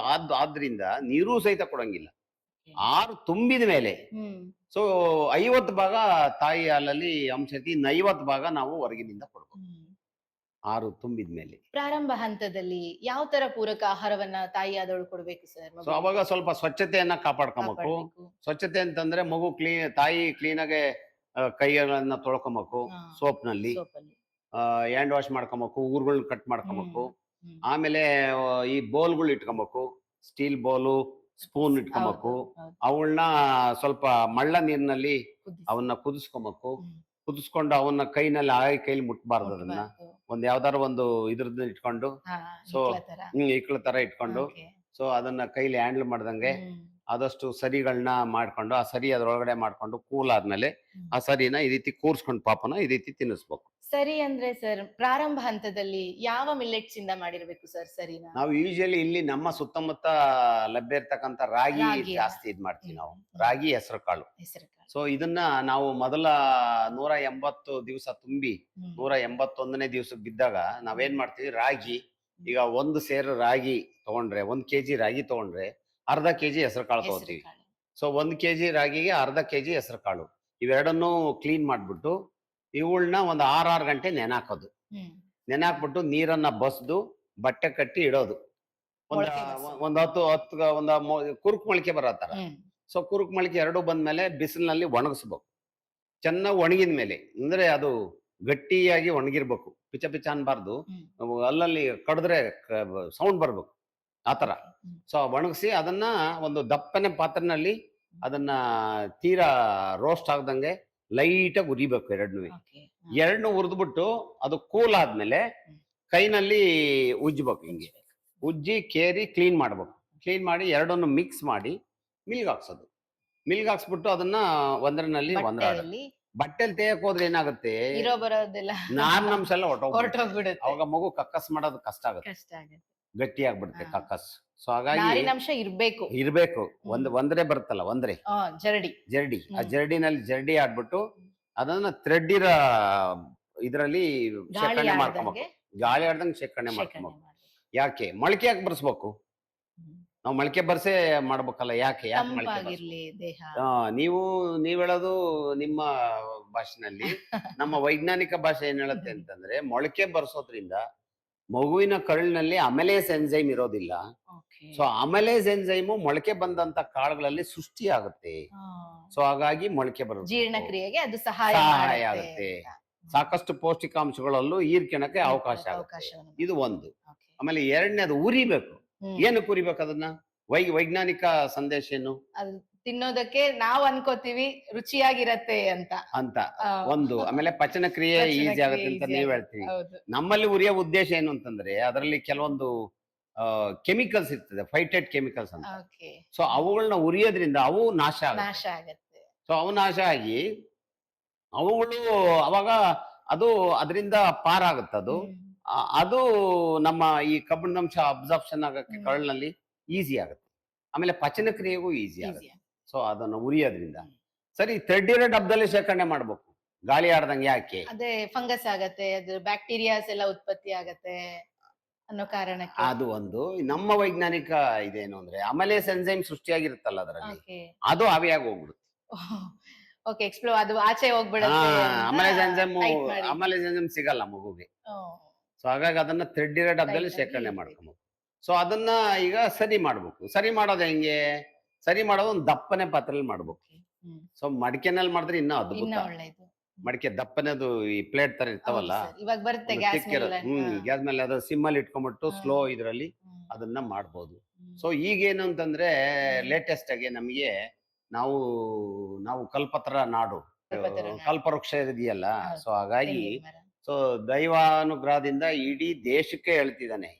ಆದ್ರಿಂದ ನೀರೂ ಸಹಿತ ಕೊಡಂಗಿಲ್ಲ. ಓಕೆ. 6 ತುಂಬಿದ ಮೇಲೆ ಹ್ಮ್. ಸೊ 50 ಭಾಗ ತಾಯಿ ಹಾಲಲ್ಲಿ ಅಂಶ ಇರುತ್ತೆ, ಇನ್ನು 50 ಭಾಗ ನಾವು ಹೊರಗಿನಿಂದ ಕೊಡ್ಬೇಕು. ಹ್ಮ್. 6 ತುಂಬಿದ ಮೇಲೆ. ಪ್ರಾರಂಭ ಹಂತದಲ್ಲಿ ಯಾವ ತರ ಪೂರಕ ಆಹಾರವನ್ನ ತಾಯಿಯಾದವಳು ಕೊಡ್ಬೇಕು ಸರ್ ಸೊ ಅವಾಗ ಸ್ವಲ್ಪ ಸ್ವಚ್ಛತೆಯನ್ನ ಕಾಪಾಡ್ಕೊಬೇಕು. ಕಾಪಾಡ್ಬೇಕು? ಸ್ವಚ್ಛತೆ ಅಂತಂದ್ರೆ ಮಗು ತಾಯಿ ಕ್ಲೀನಾಗೆ ಕೈಗಳನ್ನ ತೊಳ್ಕೊಬೇಕು ಹಾ. ಸೋಪ್ನಲ್ಲಿ, ಸೋಪಲ್ಲಿ. ಹ್ಯಾಂಡ್ ವಾಶ್ ಮಾಡ್ಕೊಬೇಕು, ಊರುಗಳನ್ನ ಕಟ್ ಮಾಡ್ಕೊಬೇಕು. ಹ್ಮ್. ಆಮೇಲೆ ಈ ಬೌಲ್ಗಳು ಇಟ್ಕೊಬೇಕು, ಸ್ಟೀಲ್ ಬೌಲು, ಸ್ಪೂನ್ ಇಟ್ಕೊಬೇಕು. ಹೌದು, ಹೌದು. ಅವಳನ್ನ ಸ್ವಲ್ಪ ಮಳ್ಳ ನೀರಿನಲ್ಲಿ ಕುದಿಸಿ. ಅವನ್ನ ಕುದಿಸ್ಕೊಬೇಕು. ಹ್ಮ್. ಕುದಿಸ್ಕೊಂಡು ಅವನ್ನ ಕೈನಲ್ಲಿ ಕೈಲಿ ಮುಟ್ಬಾರ್ದು. ಅದನ್ನ ಮುಟ್ಬಾರ್ದು. ಒಂದ್ ಯಾವ್ದಾರ ಒಂದು ಇದ್ರದ್ದು ಇಟ್ಕೊಂಡು, ಹಾ, ಸೊ ಹಿಟ್ಲ ತರ. ಇಕ್ಳ ತರ ಇಟ್ಕೊಂಡು, ಓಕೆ. ಸೊ ಅದನ್ನ ಕೈಲಿ ಹ್ಯಾಂಡಲ್ ಮಾಡ್ದಂಗೆ ಹ್ಮ್. ಆದಷ್ಟು ಸರಿಗಳನ್ನ ಮಾಡ್ಕೊಂಡು, ಆ ಸರಿ ಅದ್ರೊಳಗಡೆ ಮಾಡ್ಕೊಂಡು ಕೂಲ್ ಆದ್ಮೇಲೆ ಹ್ಮ್. ಆ ಸರಿನ ಈ ರೀತಿ ಕೂರ್ಸ್ಕೊಂಡು ಪಾಪನ ಈ ರೀತಿ ತಿನ್ನಿಸ್ಬೇಕು. ಸರಿ ಅಂದ್ರೆ ಸರ್ ಪ್ರಾರಂಭ ಹಂತದಲ್ಲಿ ಯಾವ ಮಿಲ್ಲೆಟ್ಸ್ ಇಂದ ಮಾಡಿರ್ಬೇಕು ಸರ್ ಸರಿನಾ? ನಾವು ಯೂಶಲಿ ಇಲ್ಲಿ ನಮ್ಮ ಸುತ್ತಮುತ್ತ ಲಭ್ಯ ಇರ್ತಕ್ಕಂಥ ರಾಗಿ ರಾಗಿಯ? ಜಾಸ್ತಿ ಇದ್ ಮಾಡ್ತೀವಿ ನಾವು. ಹ್ಮ್. ರಾಗಿ, ಹೆಸರು ಕಾಳು. ಹೆಸರು ಕಾಳು. ಸೊ ಇದನ್ನ ನಾವು ಮೊದಲ 180 ದಿವಸ ತುಂಬಿ ಹ್ಮ್. 181ನೇ ದಿವಸಕ್ಕೆ ಬಿದ್ದಾಗ ನಾವೇನ್ ಮಾಡ್ತೀವಿ, ರಾಗಿ, ಈಗ 1 ಸೇರು ರಾಗಿ ತಗೊಂಡ್ರೆ, 1 ಕೆಜಿ ರಾಗಿ ತಗೊಂಡ್ರೆ ಅರ್ಧ ಕೆಜಿ ಹೆಸರು ಕಾಳು ಹೆಸರು ತಗೋತೀವಿ. ಕಾಳು. ಸೊ 1 ಕೆಜಿ ರಾಗಿಗೆ ಅರ್ಧ ಕೆಜಿ ಹೆಸರು ಕಾಳು. ಇವೆರಡನ್ನೂ ಕ್ಲೀನ್ ಮಾಡ್ಬಿಟ್ಟು ಇವುಗಳನ್ನ ಒಂದು 6 ಗಂಟೆ ನೆನಾಕೋದು. ಹ್ಮ್. ನೆನಾಕ್ಬಿಟ್ಟು ನೀರನ್ನ ಬಸ್ದು ಬಟ್ಟೆ ಕಟ್ಟಿ ಇಡೋದು. ಮೊಳಕೆ ಬರ್ಸೋದು. ಒಂದು ಕುರುಕ್ ಮೊಳಕೆ ಬರೋ ತರ. ಹ್ಮ್. ಸೊ ಕುರುಕ್ ಮೊಳಕೆ ಎರಡು ಬಂದ್ಮೇಲೆ ಬಿಸಿಲಿನಲ್ಲಿ ಒಣಗಿಸ್ಬೇಕು. ಚೆನ್ನಾಗಿ ಒಣಗಿದ ಮೇಲೆ, ಅಂದ್ರೆ ಅದು ಗಟ್ಟಿಯಾಗಿ ಒಣಗಿರ್ಬೇಕು, ಪಿಚ ಪಿಚ ಅನ್ಬಾರ್ದು. ಹ್ಮ್. ಅಲ್ಲಲ್ಲಿ ಕಡಿದ್ರೆ ಸೌಂಡ್ ಬರ್ಬೇಕು, ಆತರ. ಹ್ಮ್. ಸೊ ಒಣಗಿಸಿ ಅದನ್ನ ಒಂದು ದಪ್ಪನೆ ಪಾತ್ರೆನಲ್ಲಿ ಅದನ್ನ ತೀರಾ ರೋಸ್ಟ್ ಆಗದಂಗೆ ಲೈಟಾಗಿ ಉರಿಬೇಕು ಎರಡನ್ನೂ. ಓಕೆ. ಎರಡನ್ನೂ ಹುರಿದ್ಬಿಟ್ಟು ಅದು ಕೂಲ್ ಆದ್ಮೇಲೆ ಕೈನಲ್ಲಿ ಉಜ್ಜಬೇಕು. ಹಿಂಗೆ ಉಜ್ಜಿ ಕೇರಿ ಕ್ಲೀನ್ ಮಾಡ್ಬೇಕು. ಕ್ಲೀನ್ ಮಾಡಿ ಎರಡನ್ನು ಮಿಕ್ಸ್ ಮಾಡಿ ಮಿಲ್ಗ್ ಹಾಕ್ಸೋದು. ಮಿಲ್ಗ್ ಹಾಕ್ಸ್ಬಿಟ್ಟು ಅದನ್ನ ಒಂದರಲ್ಲಿ ಬಟ್ಟೆಯಲ್ಲಿ ಬಟ್ಟೆಲಿ ತೇಯಕ್ ಹೋದ್ರೆ ಏನಾಗುತ್ತೆ, ಇರೋ ಬರೋದೆಲ್ಲ ನಾರಿನಂಶ ಎಲ್ಲ ಹೊರಟೋಗ್ಬಿಡುತ್ತೆ. ಅವಾಗ ಮಗು ಕಕ್ಕಸ್ ಮಾಡೋದು ಕಷ್ಟ ಆಗುತ್ತೆ, ಕಷ್ಟ ಆಗುತ್ತೆ. ಗಟ್ಟಿ ಆಗ್ಬಿಡುತ್ತೆ ಹಾ. ಕಕ್ಕಸ್. ಸೊ ಹಾಗಾಗಿ ನಾರಿನಂಶ ಇರ್ಬೇಕು. ಇರ್ಬೇಕು. ಒಂದ್ರೆ ಬರುತ್ತಲ್ಲ, ಜರಡಿ. ಜರಡಿ. ಆ ಹ್ಮ್. ಜರಡಿನಲ್ಲಿ ಜರಡಿ ಆಡ್ಬಿಟ್ಟು ಅದನ್ನ ಥ್ರೆಡ್ ಇರೋ ಇದ್ರಲ್ಲಿ ಗಾಳಿ ಶೇಖರಣೆ ಮಾಡ್ಕೊಬೇಕು. ಆಡ್ದಂಗೆ ಗಾಳಿ ಆಡ್ದಂಗೆ ಶೇಖರಣೆ ಶೇಖರಣೆ ಮಾಡ್ಕೊಬೇಕು. ಮಾಡ್ಬೇಕು. ಯಾಕೆ ಮೊಳಕೆ ಯಾಕೆ ಬರ್ಸ್ಬೇಕು? ಹ್ಮ್. ನಾವು ಮೊಳಕೆ ಬರ್ಸೇ ಮಾಡ್ಬೇಕಲ್ಲ. ಯಾಕೆ ಮೊಳಕೆ ಬರ್ಸ್ಬೇಕು? ತಂಪಾಗಿರ್ಲಿ ದೇಹ. ನೀವ್ ಹೇಳೋದು ನಿಮ್ಮ ಭಾಷೆನಲ್ಲಿ. ನಮ್ಮ ವೈಜ್ಞಾನಿಕ ಭಾಷೆ ಏನ್ ಹೇಳುತ್ತೆ ಅಂತಂದ್ರೆ, ಮೊಳಕೆ ಬರ್ಸೋದ್ರಿಂದ ಮಗುವಿನ ಕರುಳಿನಲ್ಲಿ ಅಮೆಲೇಸ್ ಎನ್ಸೈಮ್ ಇರೋದಿಲ್ಲ. ಓಕೆ. ಸೊ ಅಮೆಲೇಸ್ ಎನ್ಸೈಮು ಮೊಳಕೆ ಬಂದಂತ ಕಾಳುಗಳಲ್ಲಿ ಸೃಷ್ಟಿ ಆಗುತ್ತೆ. ಸೊ ಹಾಗಾಗಿ ಮೊಳಕೆ ಬರುತ್ತೆ, ಜೀರ್ಣಕ್ರಿಯೆಗೆ ಅದು ಸಹಾಯ ಸಹಾಯ ಮಾಡುತ್ತೆ ಆಗುತ್ತೆ. ಅಂತ. ಸಾಕಷ್ಟು ಪೌಷ್ಟಿಕಾಂಶಗಳಲ್ಲೂ ಹೀರ್ಕೊಳಕ್ಕೆ ಅವಕಾಶ ಆಗುತ್ತೆ. ಅವಕಾಶವನ್ನು ಇದು ಒಂದು. ಓಕೆ. ಆಮೇಲೆ ಎರಡನೇದು ಉರಿಬೇಕು. ಹ್ಮ್. ಏನಕ್ಕೆ ಉರಿಬೇಕು ಅದನ್ನ? ವೈಜ್ಞಾನಿಕ ಸಂದೇಶ ಏನು ಅದು ತಿನ್ನೋದಕ್ಕೆ ನಾವ್ ಅನ್ಕೋತೀವಿ ರುಚಿಯಾಗಿರತ್ತೆ ಅಂತ. ಅಂತ ಒಂದು. ಆಮೇಲೆ ಪಚನ ಕ್ರಿಯೆ ಈಸಿ ಆಗುತ್ತೆ ಅಂತ ನೀವ್ ಹೇಳ್ತೀವಿ. ಹೌದು. ನಮ್ಮಲ್ಲಿ ಉರಿಯೋ ಉದ್ದೇಶ ಏನು ಅಂತಂದ್ರೆ, ಅದರಲ್ಲಿ ಕೆಲವೊಂದು ಕೆಮಿಕಲ್ಸ್ ಇರ್ತದೆ, ಫೈಟೆಡ್ ಕೆಮಿಕಲ್ಸ್ ಅಂತ. ಓಕೆ. ಸೊ ಅವುಗಳನ್ನ ಉರಿಯೋದ್ರಿಂದ ಅವು ನಾಶ ಆಗುತ್ತೆ. ನಾಶ ಆಗತ್ತೆ. ಸೊ ಅವು ನಾಶ ಆಗಿ ಅವುಗಳು ಅವಾಗ ಅದು ಅದರಿಂದ ಪಾರಾಗುತ್ತೆ. ಅದು ಹ್ಮ್. ಅದು ನಮ್ಮ ಈ ಕಬ್ಬಿಣಾಂಶ ಅಬ್ಸಾರ್ಪ್ಷನ್ ಆಗಕ್ಕೆ ಕರಳಿನಲ್ಲಿ ಈಸಿ ಆಗುತ್ತೆ. ಆಮೇಲೆ ಪಚನ ಕ್ರಿಯೆಗೂ ಈಸಿ ಆಗುತ್ತೆ. Easy. ಸೊ ಅದನ್ನು ಉರಿಯೋದ್ರಿಂದ. ಹ್ಮ್. ಸರಿ, ಥ್ರೆಡ್ ಇರೋ ಡಬ್ಬದಲ್ಲಿ ಶೇಖರಣೆ ಮಾಡ್ಬೇಕು, ಗಾಳಿ ಆಡ್ದಂಗೆ. ಯಾಕೆ? ಅದೇ ಫಂಗಸ್ ಆಗತ್ತೆ, ಅದು ಬ್ಯಾಕ್ಟೀರಿಯಾಸ್ ಎಲ್ಲ ಉತ್ಪತ್ತಿ ಆಗತ್ತೆ ಅನ್ನೋ ಕಾರಣಕ್ಕೆ. ಅದು ಒಂದು. ನಮ್ಮ ವೈಜ್ಞಾನಿಕ ಇದೇನು ಅಂದ್ರೆ, ಅಮಲೇಸ್ ಎನ್ಸೈಮ್ ಸೃಷ್ಟಿಯಾಗಿರುತ್ತಲ್ಲ ಅದರಲ್ಲಿ, ಓಕೆ. ಅದು ಆವಿಯಾಗಿ ಹೋಗ್ಬಿಡುತ್ತೆ. ಓಕೆ. ಎಕ್ಸ್ಪ್ಲೋ ಅದು ಆಚೆ ಹೋಗ್ಬಿಡುತ್ತೆ ಅಂತ ಅಮಲೇಸ್ ಎನ್ಸೈಮ್ tight ಮಾಡಿ. ಅಮಲೇಸ್ ಎನ್ಸೈಮ್ ಸಿಗಲ್ಲ ಮಗುಗೆ. ಓ. ಸೊ ಹಾಗಾಗಿ ಅದನ್ನ ಥ್ರೆಡ್ ಇರೋ ಡಬ್ಬದಲ್ಲಿ Tight ಆಗಿ ಶೇಖರಣೆ ಇರ್ಬೇಕು. ಮಾಡ್ಕೊಬೇಕು. ಸೊ ಅದನ್ನ ಈಗ ಸರಿ ಮಾಡ್ಬೇಕು. ಸರಿ ಮಾಡೋದು ಹೆಂಗೆ? ಸರಿ ಮಾಡೋದು ಒಂದು ದಪ್ಪನೆ ಪಾತ್ರೆಯಲ್ಲಿ ಮಾಡ್ಬೇಕು. ಹ್ಮ್. ಸೊ ಮಡಿಕೆನಲ್ಲಿ ಮಾಡಿದ್ರೆ ಇನ್ನೂ ಇನ್ನ ಅದ್ಭುತ. ಒಳ್ಳೇದು. ಮಡಿಕೆ ದಪ್ಪನೆದು ಈ ಪ್ಲೇಟ್ ತರ ಇರ್ತಾವಲ್ಲ, ಹೌದು sir. ಇವಾಗ ಬರುತ್ತೆ ಒಂದು ಗ್ಯಾಸ್ ಚಿಕ್ಕ ಮೇಲೆ. ಗ್ಯಾಸ್ ಮೇಲೆ ಅದು ಸಿಮ್ಮಲ್ಲಿ ಇಟ್ಕೊಂಡ್ಬಿಟ್ಟು ಹಾ. ಸ್ಲೋ ಇದರಲ್ಲಿ ಅದನ್ನ ಮಾಡ್ಬೋದು. ಹ್ಮ್. ಸೊ ಈಗೇನು ಅಂತಂದ್ರೆ, ಲೇಟೆಸ್ಟ್ ಆಗಿ ನಮಗೆ ನಾವು ನಾವು ಕಲ್ಪತರ ನಾಡು, ಕಲ್ಪತರ ನಾಡು. ಕಲ್ಪವೃಕ್ಷ ಇದೆಯಲ್ಲ. ಹೌದು. ಸೊ ಹಾಗಾಗಿ ತೆಂಗಿನ ಮರ. ಸೊ ದೈವಾನುಗ್ರಹದಿಂದ ಇಡೀ ದೇಶಕ್ಕೆ ಹೇಳ್ತಿದ್ದಾನೆ,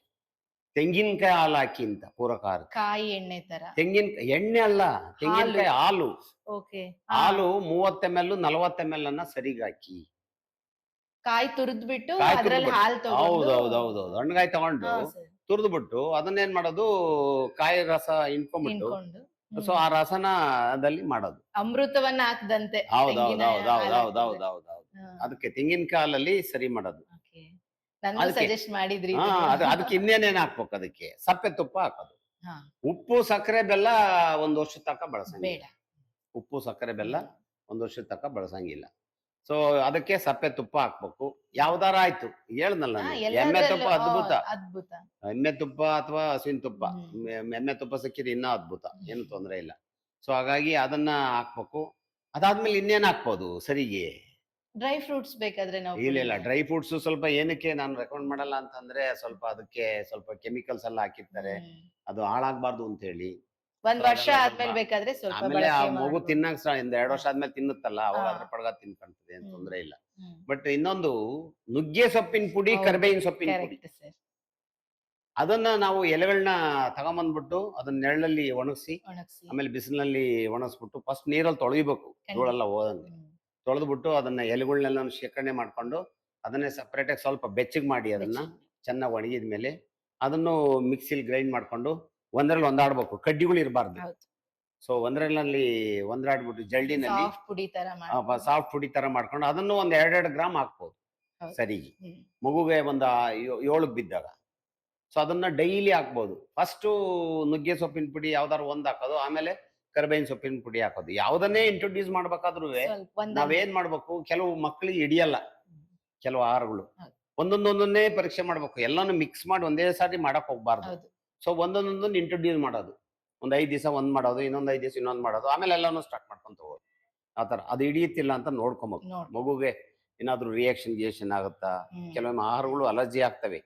ತೆಂಗಿನಕಾಯಿ ಹಾಲು ಹಾಕಿ ಅಂತ ಪೂರಕ. ಕಾಯಿ ಎಣ್ಣೆ ತರ. ತೆಂಗಿನಕಾಯಿ ಎಣ್ಣೆ ಅಲ್ಲ, ತೆಂಗಿನಕಾಯಿ ಹಾಲು. ಓಕೆ. ಹಾಲು 30 ml 40 ml ಅನ್ನ ಸರಿಗ್ ಹಾಕಿ, ಕಾಯಿ ತುರಿದ್ಬಿಟ್ಟು ಕಾಯಿ ಅದ್ರಲ್ಲಿ ತುರ್ದ್ಬಿಟ್ಟು. ಹಾಲು ತಗೊಂಡು. ಹೌದೌದೌದೌದು. ಹಣ್ಣುಗಾಯಿ ತಗೊಂಡು ಹಾ, sir. ತುರಿದ್ಬಿಟ್ಟು ಅದನ್ನೇನ್ ಮಾಡೋದು, ಕಾಯಿ ರಸ ಹಿಂಡ್ಕೊಂಡ್ಬಿಟ್ಟು ತಿನ್ಕೊಂಡು ಸೊ ಆ ರಸನ ಅದಲ್ಲಿ ಮಾಡೋದು. ಅಮೃತವನ್ನ ಹಾಕದಂತೆ ತೆಂಗಿನ ಹಾಲ್ ಹಾಕಿದ್ರೆ. ಅದಕ್ಕೆ ತೆಂಗಿನಕಾಯಿ ಹಾಲಲ್ಲಿ ಸರಿ ಮಾಡೋದು. Okay. ನನ್ಗೂ ಅದಕ್ಕೆ ಸಜೆಸ್ಟ್ ಮಾಡಿದ್ರಿ ಹಾ ಇದನ್ನ. ಅದಕ್ಕೆ ಇನ್ನೇನೇನ್ ಹಾಕ್ಬೇಕು, ಅದಕ್ಕೆ ಸಪ್ಪೆ ತುಪ್ಪ ಹಾಕೋದು. ಹಾ, ಉಪ್ಪು ಸಕ್ಕರೆ ಬೆಲ್ಲ ಒಂದ್ ವರ್ಷದ ತನಕ ಬಳಸಂಗಿಲ್ಲ. ಬೇಡ. ಉಪ್ಪು ಸಕ್ಕರೆ ಬೆಲ್ಲ ಒಂದ್ ವರ್ಷದ ತನಕ ಬಳಸಂಗಿಲ್ಲ. ಸೊ ಅದಕ್ಕೆ ಸಪ್ಪೆ ತುಪ್ಪ ಹಾಕ್ಬೇಕು. ಯಾವ್ದಾರ ಆಯ್ತು, ಹೇಳ್ದಲ್ಲ ಹಾ, ನಾನು, ಎಮ್ಮೆ ಎಲ್ಲದ್ರಲ್ಲೂ ತುಪ್ಪ ಅದ್ಭುತ. ಅದ್ಭುತ. ಎಮ್ಮೆ ತುಪ್ಪ ಅಥವಾ ಹಸುವಿನ ತುಪ್ಪ, ಹ್ಮ್. ಎಮ್ಮೆ ತುಪ್ಪ ಸಿಕ್ಕಿದ್ರೆ ಇನ್ನೂ ಅದ್ಭುತ, ಏನು ತೊಂದರೆ ಇಲ್ಲ. ಸೊ ಹಾಗಾಗಿ ಅದನ್ನ ಹಾಕ್ಬೇಕು. ಅದಾದ್ಮೇಲೆ ಇನ್ನೇನ್ ಹಾಕ್ಬೋದು ಸರಿಗೆ? ಡ್ರೈ ಫ್ರೂಟ್ಸ್ ಬೇಕಾದ್ರೆ ನಾವು ಇಲ್ಲ, ಡ್ರೈ ಫ್ರೂಟ್ಸ್ ಸ್ವಲ್ಪ ಏನಕ್ಕೆ ನಾನು ರೆಕಮೆಂಡ್ ಮಾಡಲ್ಲ ಅಂತಂದ್ರೆ, ಸ್ವಲ್ಪ ಅದಕ್ಕೆ ಸ್ವಲ್ಪ ಕೆಮಿಕಲ್ಸ್ ಎಲ್ಲ ಹಾಕಿರ್ತಾರೆ, ಅದು ಹಾಳಾಗ್ಬಾರ್ದು ಅಂತ ಹೇಳಿ. ಒಂದ್ ವರ್ಷ ಆದ್ಮೇಲೆ ಬೇಕಾದ್ರೆ ಸ್ವಲ್ಪ ಆಮೇಲೆ ಆ ಬಳಕೆ ಮಗು ಮಾಡ್ಬೋದು. ತಿನ್ನಕ್ ಒಂದ್ 2 ವರ್ಷ ಆದ್ಮೇಲೆ ತಿನ್ನುತ್ತಲ್ಲ, ಅವಾಗ ಹಾ. ಅದ್ರ ಪಡ್ಗ ತಿನ್ಕೊಂತದೆ, ಏನ್ ತೊಂದ್ರೆ ಇಲ್ಲ. ಹ್ಮ್. ಬಟ್ ಇನ್ನೊಂದು ನುಗ್ಗೆ ಸೊಪ್ಪಿನ ಪುಡಿ, ಹೌದು, ಕರಿಬೇವಿನ ಸೊಪ್ಪಿನ ಪುಡಿ, correct sir. ಅದನ್ನ ನಾವು ಎಲೆಗಳನ್ನ ತಗೊಂಬಂದ್ಬಿಟ್ಟು ಅದನ್ನ ನೆರಳಲ್ಲಿ ಒಣಗಿಸಿ, ಒಣಗ್ಸಿ. ಆಮೇಲೆ ಬಿಸಿಲಿನಲ್ಲಿ ಒಣಗಿಸ್ಬಿಟ್ಟು ಫಸ್ಟ್ ನೀರಲ್ಲಿ ತೊಳೆಯಬೇಕು, ಧೂಳೆಲ್ಲ ಹೋದಂಗೆ. ತೊಳೆದ್ಬಿಟ್ಟು ಅದನ್ನ ಎಲೆಗಳನ್ನೆಲ್ಲ ಶೇಖರಣೆ ಮಾಡ್ಕೊಂಡು ಅದನ್ನೇ ಸಪ್ರೇಟ್ ಆಗಿ ಸ್ವಲ್ಪ ಬೆಚ್ಚಗೆ ಮಾಡಿ ಅದನ್ನ ಚೆನ್ನಾಗಿ ಒಣಗಿದ ಮೇಲೆ ಅದನ್ನು ಮಿಕ್ಸಿಲಿ ಗ್ರೈಂಡ್ ಮಾಡ್ಕೊಂಡು ಒಂದ್ರಲ್ಲಿ ಒಂದಾಡ್ಬೇಕು, ಕಡ್ಡಿಗಳು ಇರಬಾರ್ದು. ಹೌದು. ಸೊ ಒಂದ್ರಲ್ಲಿ ಒಂದಾಡ್ಬಿಟ್ಟು ಜಲ್ಡಿನಲ್ಲಿ ಸಾಫ್ಟ್ ಪುಡಿ ತರ ಸಾಫ್ಟ್ ಪುಡಿ ತರ ಮಾಡ್ಕೊಂಡು ಅದನ್ನು ಒಂದ್ 2 ಗ್ರಾಮ್ ಹಾಕ್ಬೋದು ಹೌದು. ಸರಿಗೆ, ಮಗುಗೆ ಒಂದ 7 ಬಿದ್ದಾಗ. ಸೊ ಅದನ್ನ ಡೈಲಿ ಹಾಕ್ಬೋದು. ಫಸ್ಟ್ ನುಗ್ಗೆ ಸೊಪ್ಪಿನ ಪುಡಿ ಯಾವ್ದಾರು ಒಂದ್ ಹಾಕೋದು, ಆಮೇಲೆ ಕರಿಬೇವಿನ ಸೊಪ್ಪಿನ ಪುಡಿ ಹಾಕೋದು. ಯಾವ್ದನ್ನೇ ಇಂಟ್ರೊಡ್ಯೂಸ್ ಮಾಡ್ಬೇಕಾದ್ರೂ ನಾವೇನ್ ಮಾಡ್ಬೇಕು, ಕೆಲವು ಮಕ್ಕಳಿಗೆ ಹಿಡಿಯಲ್ಲ ಕೆಲವು ಆಹಾರಗಳು, ಒಂದೊಂದೊಂದನ್ನೇ ಪರೀಕ್ಷೆ ಮಾಡ್ಬೇಕು, ಎಲ್ಲಾನು ಮಿಕ್ಸ್ ಮಾಡಿ ಒಂದೇ ಸಾರಿ ಮಾಡಕ್ ಹೋಗ್ಬಾರ್ದು. ಸೊ ಒಂದೊಂದೊಂದನ್ನ ಇಂಟ್ರೊಡ್ಯೂಸ್ ಮಾಡೋದು, ಒಂದ್ 5 ದಿವಸ ಒಂದ್ ಮಾಡೋದು, ಇನ್ನೊಂದ್ 5 ದಿವಸ ಇನ್ನೊಂದ್ ಮಾಡೋದು, ಆಮೇಲೆ ಎಲ್ಲಾನು ಸ್ಟಾರ್ಟ್ ಮಾಡ್ಕೊಂತ ಹೋಗೋದು. ಆತರ ಅದು ಹಿಡಿಯುತ್ತಿಲ್ಲ ಅಂತ ನೋಡ್ಕೊಬೇಕು. ಮಗುಗೆ ಏನಾದ್ರು ರಿಯಾಕ್ಷನ್ ಆಗುತ್ತಾ, ಕೆಲವೊಮ್ಮೆ ಆಹಾರಗಳು ಅಲರ್ಜಿ ಆಗ್ತವೆ.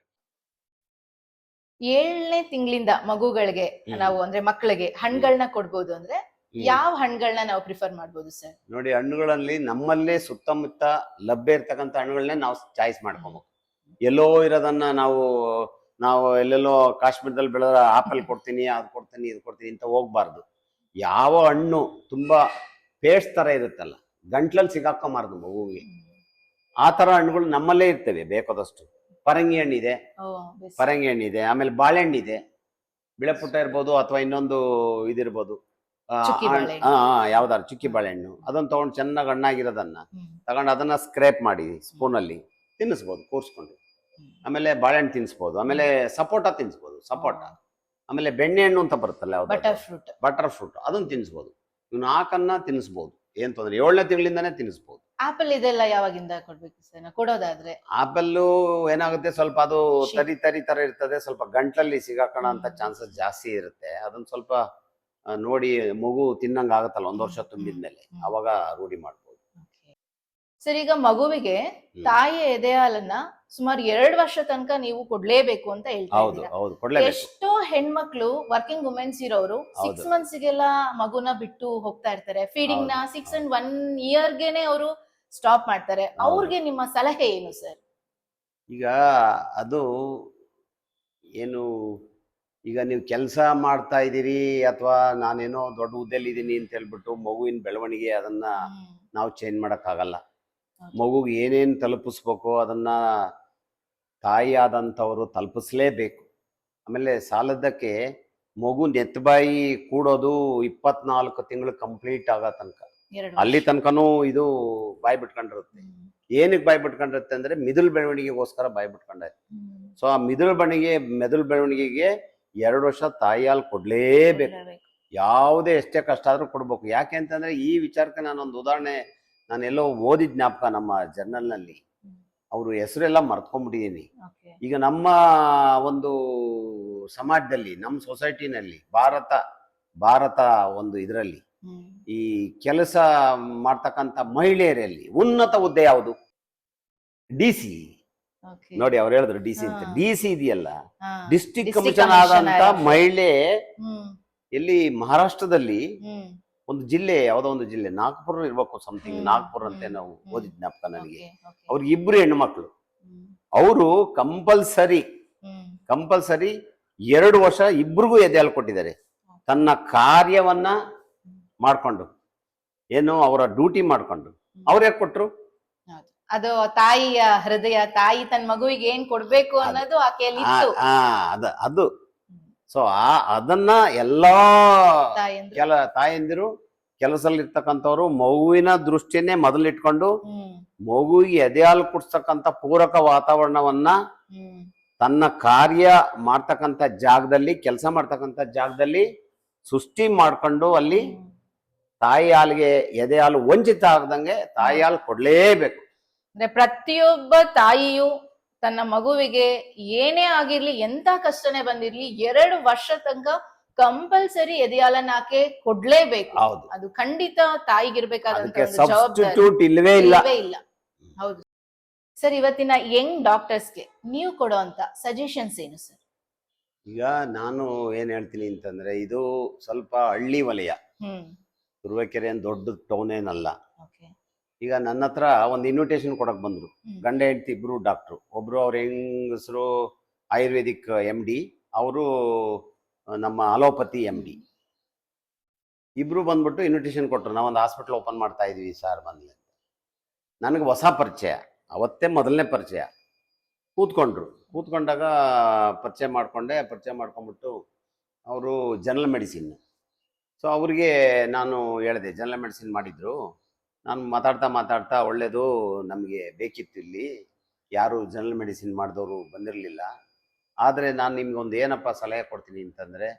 7ನೇ ತಿಂಗಳಿಂದ ಮಗುಗಳಿಗೆ ನಾವು ಅಂದ್ರೆ ಮಕ್ಕಳಿಗೆ ಹಣ್ಣುಗಳನ್ನ ಕೊಡ್ಬೋದು ಅಂದ್ರೆ ಯಾವ ಹಣ್ಣುಗಳನ್ನ ನಾವು ಪ್ರಿಫರ್ ಮಾಡ್ಬೋದು ಸರ್? ನೋಡಿ, ಹಣ್ಣುಗಳಲ್ಲಿ ನಮ್ಮಲ್ಲೇ ಸುತ್ತಮುತ್ತ ಲಭ್ಯ ಇರ್ತಕ್ಕಂಥ ಹಣ್ಣುಗಳನ್ನೇ ನಾವು ಚಾಯ್ಸ್ ಮಾಡ್ಕೋಬೇಕು. ಎಲ್ಲೋ ಇರೋದನ್ನ ನಾವು ಎಲ್ಲೆಲ್ಲೋ ಕಾಶ್ಮೀರದಲ್ಲಿ ಬೆಳೆದ ಆಪಲ್ ಕೊಡ್ತೀನಿ, ಅದು ಕೊಡ್ತೀನಿ, ಇದು ಕೊಡ್ತೀನಿ ಅಂತ ಹೋಗ್ಬಾರ್ದು. ಯಾವ ಹಣ್ಣು ತುಂಬಾ ಪೇಸ್ಟ್ ತರ ಇರುತ್ತಲ್ಲ, ಗಂಟ್ಲಲ್ಲಿ ಸಿಗಾಕೊಂಬಾರ್ದು ಮಗುವಿಗೆ, ಆ ತರ ಹಣ್ಣುಗಳು ನಮ್ಮಲ್ಲೇ ಇರ್ತವೆ ಬೇಕಾದಷ್ಟು. ಪರಂಗಿ ಹಣ್ಣಿದೆ, ಆಮೇಲೆ ಬಾಳೆಹಣ್ಣಿದೆ, ಬಿಳೆಪುಟ್ಟ ಇರ್ಬೋದು ಅಥವಾ ಇನ್ನೊಂದು ಇದಿರ್ಬೋದು, ಯಾವ್ದಾರು ಚುಕ್ಕಿ ಬಾಳೆಹಣ್ಣು. ಅದನ್ನ ತಗೊಂಡು ಚೆನ್ನಾಗಿ ಹಣ್ಣಾಗಿರೋದನ್ನ ತಗೊಂಡು ಅದನ್ನ ಸ್ಕ್ರೇಪ್ ಮಾಡಿ ಸ್ಪೂನಲ್ಲಿ ತಿನ್ನಿಸ್ಬೋದು ಕೂರ್ಸ್ಕೊಂಡು. ಆಮೇಲೆ ಬಾಳೆಹಣ್ಣು ತಿನ್ನಿಸ್ಬೋದು, ಆಮೇಲೆ ಸಪೋಟ ತಿನ್ನಿಸ್ಬೋದು, ಸಪೋಟ. ಆಮೇಲೆ ಬೆಣ್ಣೆ ಹಣ್ಣು ಅಂತ ಬರುತ್ತಲ್ಲ, ಬಟರ್ ಫ್ರೂಟ್, ಅದನ್ನ ತಿನ್ನಿಸ್ಬೋದು. ಇವ್ 4 ತಿನ್ನಿಸ್ಬೋದು, ಏನ್ ತೊಂದ್ರೆ. 7ನೇ ತಿಂಗಳಿಂದಾನೇ ತಿನ್ನಿಸ್ಬೋದು. ಆಪಲ್ ಇದೆಲ್ಲ ಯಾವಾಗಿಂದ ಕೊಡ್ಬೇಕು ಸರ್ ಕೊಡೋದಾದ್ರೆ? ಆಪಲ್ಲು ಏನಾಗುತ್ತೆ, ಸ್ವಲ್ಪ ಅದು ತರಿ ತರ ಇರ್ತದೆ, ಸ್ವಲ್ಪ ಗಂಟ್ಲಲ್ಲಿ ಸಿಗಾಕೋಣ ಅಂತ ಚಾನ್ಸಸ್ ಜಾಸ್ತಿ ಇರುತ್ತೆ. ಅದನ್ನ ಸ್ವಲ್ಪ ನೋಡಿ ಮಗು ತಿನ್ನಂಗ ಆಗತ್ತಲ್ಲ 1 ವರ್ಷ ತುಂಬಿದ್ಮೇಲೆ, ಅವಾಗ ರೂಢಿ ಮಾಡ್ಬೋದು. ಸರ್, ಈಗ ಮಗುವಿಗೆ ತಾಯಿಯ ಎದೆ ಹಾಲನ್ನ ಸುಮಾರು 2 ವರ್ಷ ತನಕ ನೀವು ಕೊಡ್ಲೇಬೇಕು ಅಂತ ಹೇಳ್ತಾರೆ. ಎಷ್ಟೋ ಹೆಣ್ಮಕ್ಳು ವರ್ಕಿಂಗ್ ವುಮೆನ್ಸ್ ಇರೋರು 6 ಮಂತ್ಸ್ಗೆಲ್ಲ ಮಗುನ ಬಿಟ್ಟು ಹೋಗ್ತಾ ಇರ್ತಾರೆ. ಫೀಡಿಂಗ್ ನ 6 and 1 yearಗೆನೆ ಅವರು ಸ್ಟಾಪ್ ಮಾಡ್ತಾರೆ. ಅವ್ರಿಗೆ ನಿಮ್ಮ ಸಲಹೆ ಏನು ಸರ್? ಈಗ ಅದು ಏನು, ಈಗ ನೀವು ಕೆಲಸ ಮಾಡ್ತಾ ಇದ್ದೀರಿ ಅಥವಾ ನಾನೇನೋ ದೊಡ್ಡ ಹುದ್ದೆಯಲ್ಲಿ ಇದ್ದೀನಿ ಅಂತ ಹೇಳ್ಬಿಟ್ಟು ಮಗುವಿನ ಬೆಳವಣಿಗೆ ಅದನ್ನ ನಾವು ಚೇಂಜ್ ಮಾಡಕ್ಕಾಗಲ್ಲ. ಮಗುಗೆ ಏನೇನು ತಲುಪಿಸ್ಬೇಕು ಅದನ್ನ ತಾಯಿ ಆದಂಥವ್ರು ತಲುಪಿಸ್ಲೇಬೇಕು. ಆಮೇಲೆ ಸಾಲದಕ್ಕೆ ಮಗು ನೆತ್ತಬಾಯಿ ಕೂಡೋದು 24 ತಿಂಗಳು ಕಂಪ್ಲೀಟ್ ಆಗೋ ತನಕ, ಅಲ್ಲಿ ತನಕನೂ ಇದು ಬಾಯಿ ಬಿಟ್ಕೊಂಡಿರುತ್ತೆ. ಏನಕ್ಕೆ ಬಾಯಿ ಬಿಟ್ಕೊಂಡಿರುತ್ತೆ ಅಂದ್ರೆ ಮಿದುಳು ಬೆಳವಣಿಗೆಗೋಸ್ಕರ ಬಾಯಿ ಬಿಟ್ಕೊಂಡಾಯ್ತು. ಸೊ ಆ ಮೆದುಳು ಬೆಳವಣಿಗೆಗೆ 2 ವರ್ಷ ತಾಯಿ ಹಾಲು ಕೊಡ್ಲೇಬೇಕು. ಯಾವುದೇ ಎಷ್ಟೇ ಕಷ್ಟ ಆದ್ರೂ ಕೊಡ್ಬೇಕು. ಯಾಕೆ ಅಂತಂದ್ರೆ ಈ ವಿಚಾರಕ್ಕೆ ನಾನೊಂದು ಉದಾಹರಣೆ, ನಾನೆಲ್ಲೋ ಓದಿದ ಜ್ಞಾಪಕ ನಮ್ಮ ಜರ್ನಲ್ನಲ್ಲಿ, ಅವರು ಹೆಸರೆಲ್ಲ ಮರ್ತ್ಕೊಂಡ್ಬಿಟ್ಟಿದ್ದೀನಿ. ಈಗ ನಮ್ಮ ಒಂದು ಸಮಾಜದಲ್ಲಿ, ನಮ್ಮ ಸೊಸೈಟಿನಲ್ಲಿ, ಭಾರತ ಒಂದು ಇದರಲ್ಲಿ ಈ ಕೆಲಸ ಮಾಡ್ತಕ್ಕಂಥ ಮಹಿಳೆಯರಲ್ಲಿ ಉನ್ನತ ಹುದ್ದೆ ಯಾವುದು? DC. ನೋಡಿ, ಅವ್ರು ಹೇಳಿದ್ರು DC ಅಂತ. DC ಇದೆಯಲ್ಲ, ಡಿಸ್ಟ್ರಿಕ್ಟ್ ಕಮಿಷನರ್ ಆದಂತ ಮಹಿಳೆ ಎಲ್ಲಿ ಮಹಾರಾಷ್ಟ್ರದಲ್ಲಿ ಒಂದು ಜಿಲ್ಲೆ, ಯಾವ್ದೋ ಒಂದು ಜಿಲ್ಲೆ, ನಾಗ್ಪುರ ಇರ್ಬೇಕು, ಸಮಥಿಂಗ್ ನಾಗ್ಪುರ್ ಅಂತ ನಾವು ಓದಿದ ಜ್ಞಾಪಕ ನನಗೆ. ಅವ್ರಿಗೆ 2 ಹೆಣ್ಣುಮಕ್ಳು. ಅವರು ಕಂಪಲ್ಸರಿ 2 ವರ್ಷ ಇಬ್ರಿಗೂ ಎದೆ ಹಾಲು ಕೊಟ್ಟಿದ್ದಾರೆ. ತನ್ನ ಕಾರ್ಯವನ್ನ ಮಾಡ್ಕೊಂಡು, ಏನು ಅವರ ಡ್ಯೂಟಿ ಮಾಡ್ಕೊಂಡು. ಅವ್ರು ಯಾಕೆ ಕೊಟ್ರು? ಅದು ತಾಯಿಯ ಹೃದಯ, ತಾಯಿ ತನ್ನ ಮಗುವಿಗೆ ಏನ್ ಕೊಡ್ಬೇಕು ಅನ್ನೋದು ಆಕೆಯಲ್ಲಿ ಇತ್ತು. ಅದು ಸೊ ಅದನ್ನ ಎಲ್ಲಾ ತಾಯಂದಿರು ಕೆಲಸದಲ್ಲಿ ಇರ್ತಕ್ಕಂಥವ್ರು ಮಗುವಿನ ದೃಷ್ಟಿಯನ್ನೇ ಮೊದಲಿಟ್ಕೊಂಡು ಮಗುವಿಗೆ ಎದೆ ಹಾಲು ಕುಡಿಸ್ತಕ್ಕಂಥ ಪೂರಕ ವಾತಾವರಣವನ್ನ ತನ್ನ ಕಾರ್ಯ ಮಾಡ್ತಕ್ಕಂಥ ಜಾಗದಲ್ಲಿ, ಕೆಲಸ ಮಾಡ್ತಕ್ಕಂಥ ಜಾಗದಲ್ಲಿ ಸೃಷ್ಟಿ ಮಾಡ್ಕೊಂಡು ಅಲ್ಲಿ ತಾಯಿ ಹಾಲಿಗೆ ಎದೆ ಹಾಲು ವಂಚಿತ ಆಗದಂಗೆ ತಾಯಿ ಹಾಲು ಕೊಡ್ಲೇಬೇಕು. ಅಂದ್ರೆ ಪ್ರತಿಯೊಬ್ಬ ತಾಯಿಯು ತನ್ನ ಮಗುವಿಗೆ ಏನೇ ಆಗಿರ್ಲಿ, ಎಂತ ಕಷ್ಟನೇ ಬಂದಿರ್ಲಿ, 2 ವರ್ಷ ತನಕ ಕಂಪಲ್ಸರಿ ಎದೆ ಹಾಲನ್ನ ಆಕೆ ಕೊಡ್ಲೇಬೇಕು. ಹೌದು, ಅದು ಖಂಡಿತ ತಾಯಿಗಿರ್ಬೇಕಾದಂತ ಸಬ್ಸ್ಟಿಟ್ಯೂಟ್ ಇಲ್ಲವೇ ಇಲ್ಲ. ಹೌದು ಸರ್. ಇವತ್ತಿನ ಯಂಗ್ ಡಾಕ್ಟರ್ಸ್ಗೆ ನೀವು ಕೊಡುವಂತ ಸಜೆಷನ್ಸ್ ಏನು ಸರ್? ಈಗ ನಾನು ಏನ್ ಹೇಳ್ತೀನಿ ಅಂತಂದ್ರೆ, ಇದು ಸ್ವಲ್ಪ ಹಳ್ಳಿ ವಲಯ, ತುರುವೇಕೆರೆ ಏನ್ ದೊಡ್ಡ ಟೌನ್ ಏನಲ್ಲ. ಈಗ ನನ್ನ ಹತ್ರ ಒಂದು ಇನ್ವಿಟೇಷನ್ ಕೊಡಕ್ ಬಂದ್ರು, ಗಂಡ ಹೆಂಡತಿ ಇಬ್ರು ಡಾಕ್ಟ್ರು. ಒಬ್ರು ಅವ್ರ ಹೆಂಗಸರು ಆಯುರ್ವೇದಿಕ್ MD, ಅವರು ನಮ್ಮ ಅಲೋಪತಿ MD. ಇಬ್ರು ಬಂದ್ಬಿಟ್ಟು ಇನ್ವಿಟೇಷನ್ ಕೊಟ್ಟರು, ನಾವೊಂದು ಹಾಸ್ಪಿಟಲ್ ಓಪನ್ ಮಾಡ್ತಾ ಇದೀವಿ ಸರ್ ಬಂದ್ಲೆ. ನನಗೆ ಹೊಸ ಪರಿಚಯ, ಅವತ್ತೇ ಮೊದಲನೇ ಪರಿಚಯ. ಕೂತ್ಕೊಂಡಾಗ ಪರಿಚಯ ಮಾಡ್ಕೊಂಡ್ಬಿಟ್ಟು ಅವರು ಜನರಲ್ ಮೆಡಿಸಿನ್. ಸೊ ಅವ್ರಿಗೆ ನಾನು ಹೇಳಿದೆ, ಜನರಲ್ ಮೆಡಿಸಿನ್ ಮಾಡಿದ್ರು. ನಾನು ಮಾತಾಡ್ತಾ ಒಳ್ಳೇದು, ನಮಗೆ ಬೇಕಿತ್ತು, ಇಲ್ಲಿ ಯಾರು ಜನರಲ್ ಮೆಡಿಸಿನ್ ಮಾಡಿದವರು ಬಂದಿರಲಿಲ್ಲ. ಆದರೆ ನಾನು ನಿಮ್ಗೊಂದು ಏನಪ್ಪ ಸಲಹೆ ಕೊಡ್ತೀನಿ ಅಂತಂದರೆ,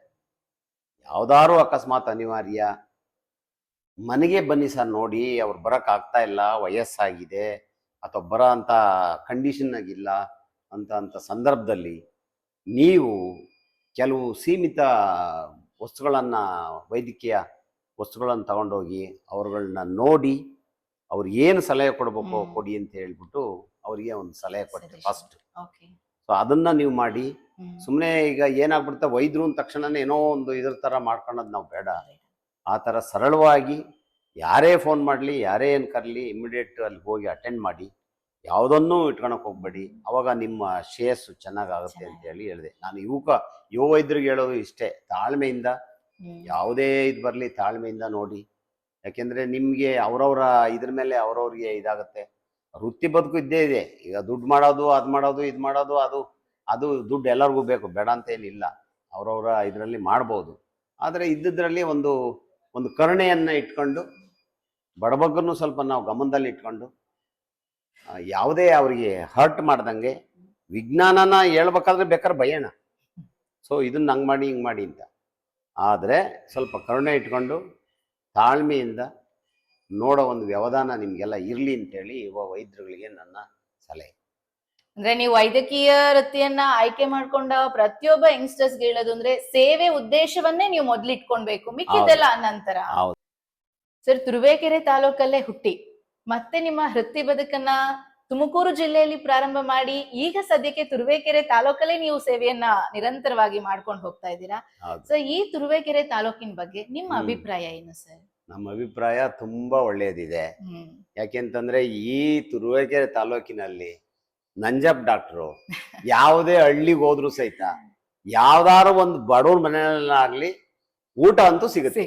ಯಾವ್ದಾದ್ರು ಅಕಸ್ಮಾತ್ ಅನಿವಾರ್ಯ ಮನೆಗೆ ಬನ್ನಿ ಸರ್, ನೋಡಿ ಅವ್ರು ಬರೋಕ್ಕಾಗ್ತಾ ಇಲ್ಲ, ವಯಸ್ಸಾಗಿದೆ ಅಥವಾ ಬರೋ ಅಂಥ ಕಂಡೀಷನ್ನಾಗಿಲ್ಲ ಅಂತ ಸಂದರ್ಭದಲ್ಲಿ ನೀವು ಕೆಲವು ಸೀಮಿತ ವಸ್ತುಗಳನ್ನು, ವೈದ್ಯಕೀಯ ವಸ್ತುಗಳನ್ನು ತಗೊಂಡೋಗಿ ಅವ್ರುಗಳನ್ನ ನೋಡಿ ಅವ್ರಿಗೆ ಏನು ಸಲಹೆ ಕೊಡ್ಬೇಕು ಕೊಡಿ ಅಂತ ಹೇಳ್ಬಿಟ್ಟು ಅವ್ರಿಗೆ ಒಂದು ಸಲಹೆ ಕೊಟ್ಟೆ ಫಸ್ಟ್. ಸೊ ಅದನ್ನ ನೀವು ಮಾಡಿ. ಸುಮ್ಮನೆ ಈಗ ಏನಾಗ್ಬಿಡುತ್ತೆ, ವೈದ್ಯರು ಅಂದ ತಕ್ಷಣನೇ ಏನೋ ಒಂದು ಇದ್ರ ಥರ ಮಾಡ್ಕೊಳ್ಳೋದು ನಾವು ಬೇಡ. ಆ ಥರ ಸರಳವಾಗಿ ಯಾರೇ ಫೋನ್ ಮಾಡಲಿ, ಯಾರೇ ಏನು ಕರಲಿ, ಇಮಿಡಿಯೇಟ್ ಅಲ್ಲಿ ಹೋಗಿ ಅಟೆಂಡ್ ಮಾಡಿ, ಯಾವುದನ್ನೂ ಇಟ್ಕೊಳಕ್ಕೆ ಹೋಗ್ಬೇಡಿ. ಅವಾಗ ನಿಮ್ಮ ಶ್ರೇಯಸ್ಸು ಚೆನ್ನಾಗಾಗುತ್ತೆ ಅಂತ ಹೇಳಿ ಹೇಳಿದೆ. ನಾನು ಯುವ ವೈದ್ಯರಿಗೆ ಹೇಳೋದು ಇಷ್ಟೇ, ತಾಳ್ಮೆಯಿಂದ ಯಾವುದೇ ಇದು ಬರಲಿ ತಾಳ್ಮೆಯಿಂದ ನೋಡಿ. ಯಾಕೆಂದರೆ ನಿಮಗೆ ಅವರವರ ಇದ್ರ ಮೇಲೆ ಅವ್ರವ್ರಿಗೆ ಇದಾಗುತ್ತೆ. ವೃತ್ತಿ ಬದುಕು ಇದ್ದೇ ಇದೆ. ಈಗ ದುಡ್ಡು ಮಾಡೋದು, ಅದು ಮಾಡೋದು, ಇದು ಮಾಡೋದು, ಅದು ದುಡ್ಡು ಎಲ್ಲರಿಗೂ ಬೇಕು, ಬೇಡ ಅಂತ ಏನಿಲ್ಲ, ಅವರವರ ಇದರಲ್ಲಿ ಮಾಡ್ಬೋದು. ಆದರೆ ಇದ್ದಿದ್ರಲ್ಲಿ ಒಂದು ಕರುಣೆಯನ್ನು ಇಟ್ಕೊಂಡು, ಬಡಬಗ್ಗರನ್ನು ಸ್ವಲ್ಪ ನಾವು ಗಮನದಲ್ಲಿ ಇಟ್ಕೊಂಡು, ಯಾವುದೇ ಅವರಿಗೆ ಹರ್ಟ್ ಮಾಡ್ದಂಗೆ, ವಿಜ್ಞಾನನ ಹೇಳ್ಬೇಕಾದ್ರೆ ಬೇಕಾದ್ರೆ ಭಯಣ, ಸೊ ಇದನ್ನ ಹಂಗೆ ಮಾಡಿ ಹಿಂಗೆ ಮಾಡಿ ಅಂತ. ಆದರೆ ಸ್ವಲ್ಪ ಕರುಣೆ ಇಟ್ಕೊಂಡು ತಾಳ್ಮೆಯಿಂದ ನೋಡೋ ಒಂದು ವ್ಯವಧಾನ ನಿಮಗೆಲ್ಲ ಇರಲಿ ಅಂತೇಳಿ ಯುವ ವೈದ್ಯರುಗಳಿಗೆ ನನ್ನ ಸಲಹೆ. ಅಂದ್ರೆ ನೀವು ವೈದ್ಯಕೀಯ ವೃತ್ತಿಯನ್ನ ಆಯ್ಕೆ ಮಾಡ್ಕೊಂಡ ಪ್ರತಿಯೊಬ್ಬ ಯಂಗ್ಸ್ಟರ್ಸ್ಗೆ ಹೇಳೋದು ಅಂದ್ರೆ, ಸೇವೆ ಉದ್ದೇಶವನ್ನೇ ನೀವು ಮೊದ್ಲು ಇಟ್ಕೊಳ್ಬೇಕು, ಮಿಕ್ಕಿದೆಲ್ಲ ನಂತರ. ಸರ್, ತುರುವೇಕೆರೆ ತಾಲೂಕಲ್ಲೇ ಹುಟ್ಟಿ ಮತ್ತೆ ನಿಮ್ಮ ವೃತ್ತಿ ಬದುಕನ್ನ ತುಮಕೂರು ಜಿಲ್ಲೆಯಲ್ಲಿ ಪ್ರಾರಂಭ ಮಾಡಿ, ಈಗ ಸದ್ಯಕ್ಕೆ ತುರುವೇಕೆರೆ ತಾಲೂಕಲ್ಲೇ ನೀವು ಸೇವೆಯನ್ನ ನಿರಂತರವಾಗಿ ಮಾಡ್ಕೊಂಡು ಹೋಗ್ತಾ ಇದ್ದೀರಾ. ಸೊ ಈ ತುರುವೇಕೆರೆ ತಾಲೂಕಿನ ಬಗ್ಗೆ ನಿಮ್ಮ ಅಭಿಪ್ರಾಯ ಏನು ಸರ್? ನಮ್ಮ ಅಭಿಪ್ರಾಯ ತುಂಬಾ ಒಳ್ಳೆಯದಿದೆ. ಯಾಕೆಂತಂದ್ರೆ ಈ ತುರುವೇಕೆರೆ ತಾಲೂಕಿನಲ್ಲಿ ನಂಜಪ್ಪ ಡಾಕ್ಟ್ರು ಯಾವುದೇ ಹಳ್ಳಿಗೆ ಹೋದ್ರು ಸಹಿತ ಯಾವ್ದಾರು ಒಂದು ಬಡವ್ರ ಮನೆಯಲ್ಲಾಗ್ಲಿ ಊಟ ಅಂತೂ ಸಿಗುತ್ತೆ.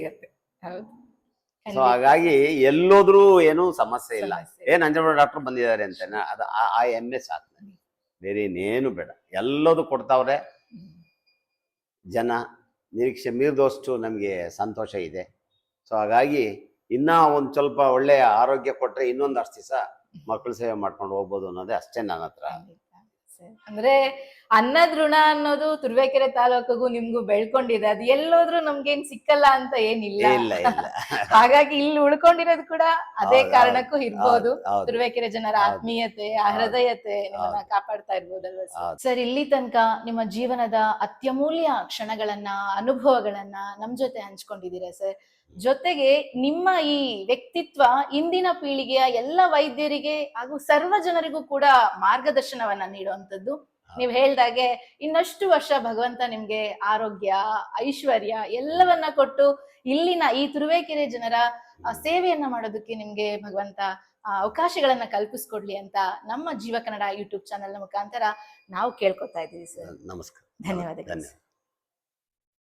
ಸೊ ಹಾಗಾಗಿ ಎಲ್ಲೋದ್ರೂ ಏನೂ ಸಮಸ್ಯೆ ಇಲ್ಲ. ನಂಜಪ್ಪ ಡಾಕ್ಟರ್ ಬಂದಿದ್ದಾರೆ ಅಂತ ಅದು ಆ ಹೆಮ್ಮೆ ಸಾಕು ನನಗೆ, ಬೇರೆ ಇನ್ನೇನು ಬೇಡ. ಎಲ್ಲದೂ ಕೊಡ್ತಾವ್ರೆ. ಜನ ನಿರೀಕ್ಷೆ ಮೀರಿದಷ್ಟು ನಮಗೆ ಸಂತೋಷ ಇದೆ. ಸೊ ಹಾಗಾಗಿ ಇನ್ನ ಒಂದು ಸ್ವಲ್ಪ ಒಳ್ಳೆಯ ಆರೋಗ್ಯ ಕೊಟ್ರೆ ಇನ್ನೊಂದು ಅಷ್ಟು ದಿವಸ ಮಕ್ಕಳು ಸೇವೆ ಮಾಡ್ಕೊಂಡು ಹೋಗ್ಬೋದು ಅನ್ನೋದೇ ಅಷ್ಟೇ ನನ್ನ ಹತ್ರ. ಅಂದ್ರೆ ಅನ್ನದ ಋಣ ಅನ್ನೋದು ತುರುವೇಕೆರೆ ತಾಲೂಕಿಗೂ ನಿಮ್ಗೂ ಬೆಳ್ಕೊಂಡಿದೆ. ಅದು ಎಲ್ಲೋದ್ರೂ ನಮ್ಗೇನ್ ಸಿಕ್ಕಲ್ಲ ಅಂತ ಏನಿಲ್ಲ. ಹಾಗಾಗಿ ಇಲ್ಲಿ ಉಳ್ಕೊಂಡಿರೋದು ಕೂಡ ಅದೇ ಕಾರಣಕ್ಕೂ ಇರ್ಬೋದು. ತುರುವೇಕೆರೆ ಜನರ ಆತ್ಮೀಯತೆ, ಆ ಹೃದಯತೆ ನಿಮ್ಮನ್ನ ಕಾಪಾಡ್ತಾ ಇರ್ಬೋದಲ್ವಾ ಸರ್? ಇಲ್ಲಿ ತನಕ ನಿಮ್ಮ ಜೀವನದ ಅತ್ಯಮೂಲ್ಯ ಕ್ಷಣಗಳನ್ನ, ಅನುಭವಗಳನ್ನ ನಮ್ ಜೊತೆ ಹಂಚ್ಕೊಂಡಿದ್ದೀರಾ ಸರ್. ಜೊತೆಗೆ ನಿಮ್ಮ ಈ ವ್ಯಕ್ತಿತ್ವ ಇಂದಿನ ಪೀಳಿಗೆಯ ಎಲ್ಲ ವೈದ್ಯರಿಗೆ ಹಾಗೂ ಸರ್ವ ಜನರಿಗೂ ಕೂಡ ಮಾರ್ಗದರ್ಶನವನ್ನ ನೀಡುವಂಥದ್ದು. ನೀವ್ ಹೇಳ್ದಾಗೆ ಇನ್ನಷ್ಟು ವರ್ಷ ಭಗವಂತ ನಿಮ್ಗೆ ಆರೋಗ್ಯ, ಐಶ್ವರ್ಯ ಎಲ್ಲವನ್ನ ಕೊಟ್ಟು ಇಲ್ಲಿನ ಈ ತುರುವೇಕೆರೆ ಜನರ ಸೇವೆಯನ್ನ ಮಾಡೋದಕ್ಕೆ ನಿಮ್ಗೆ ಭಗವಂತ ಅವಕಾಶಗಳನ್ನ ಕಲ್ಪಿಸ್ಕೊಡ್ಲಿ ಅಂತ ನಮ್ಮ ಜೀವ ಕನ್ನಡ ಯೂಟ್ಯೂಬ್ ಚಾನೆಲ್ ಮುಖಾಂತರ ನಾವು ಕೇಳ್ಕೊತಾ ಇದ್ದೀವಿ ಸರ್. ನಮಸ್ಕಾರ, ಧನ್ಯವಾದಗಳು.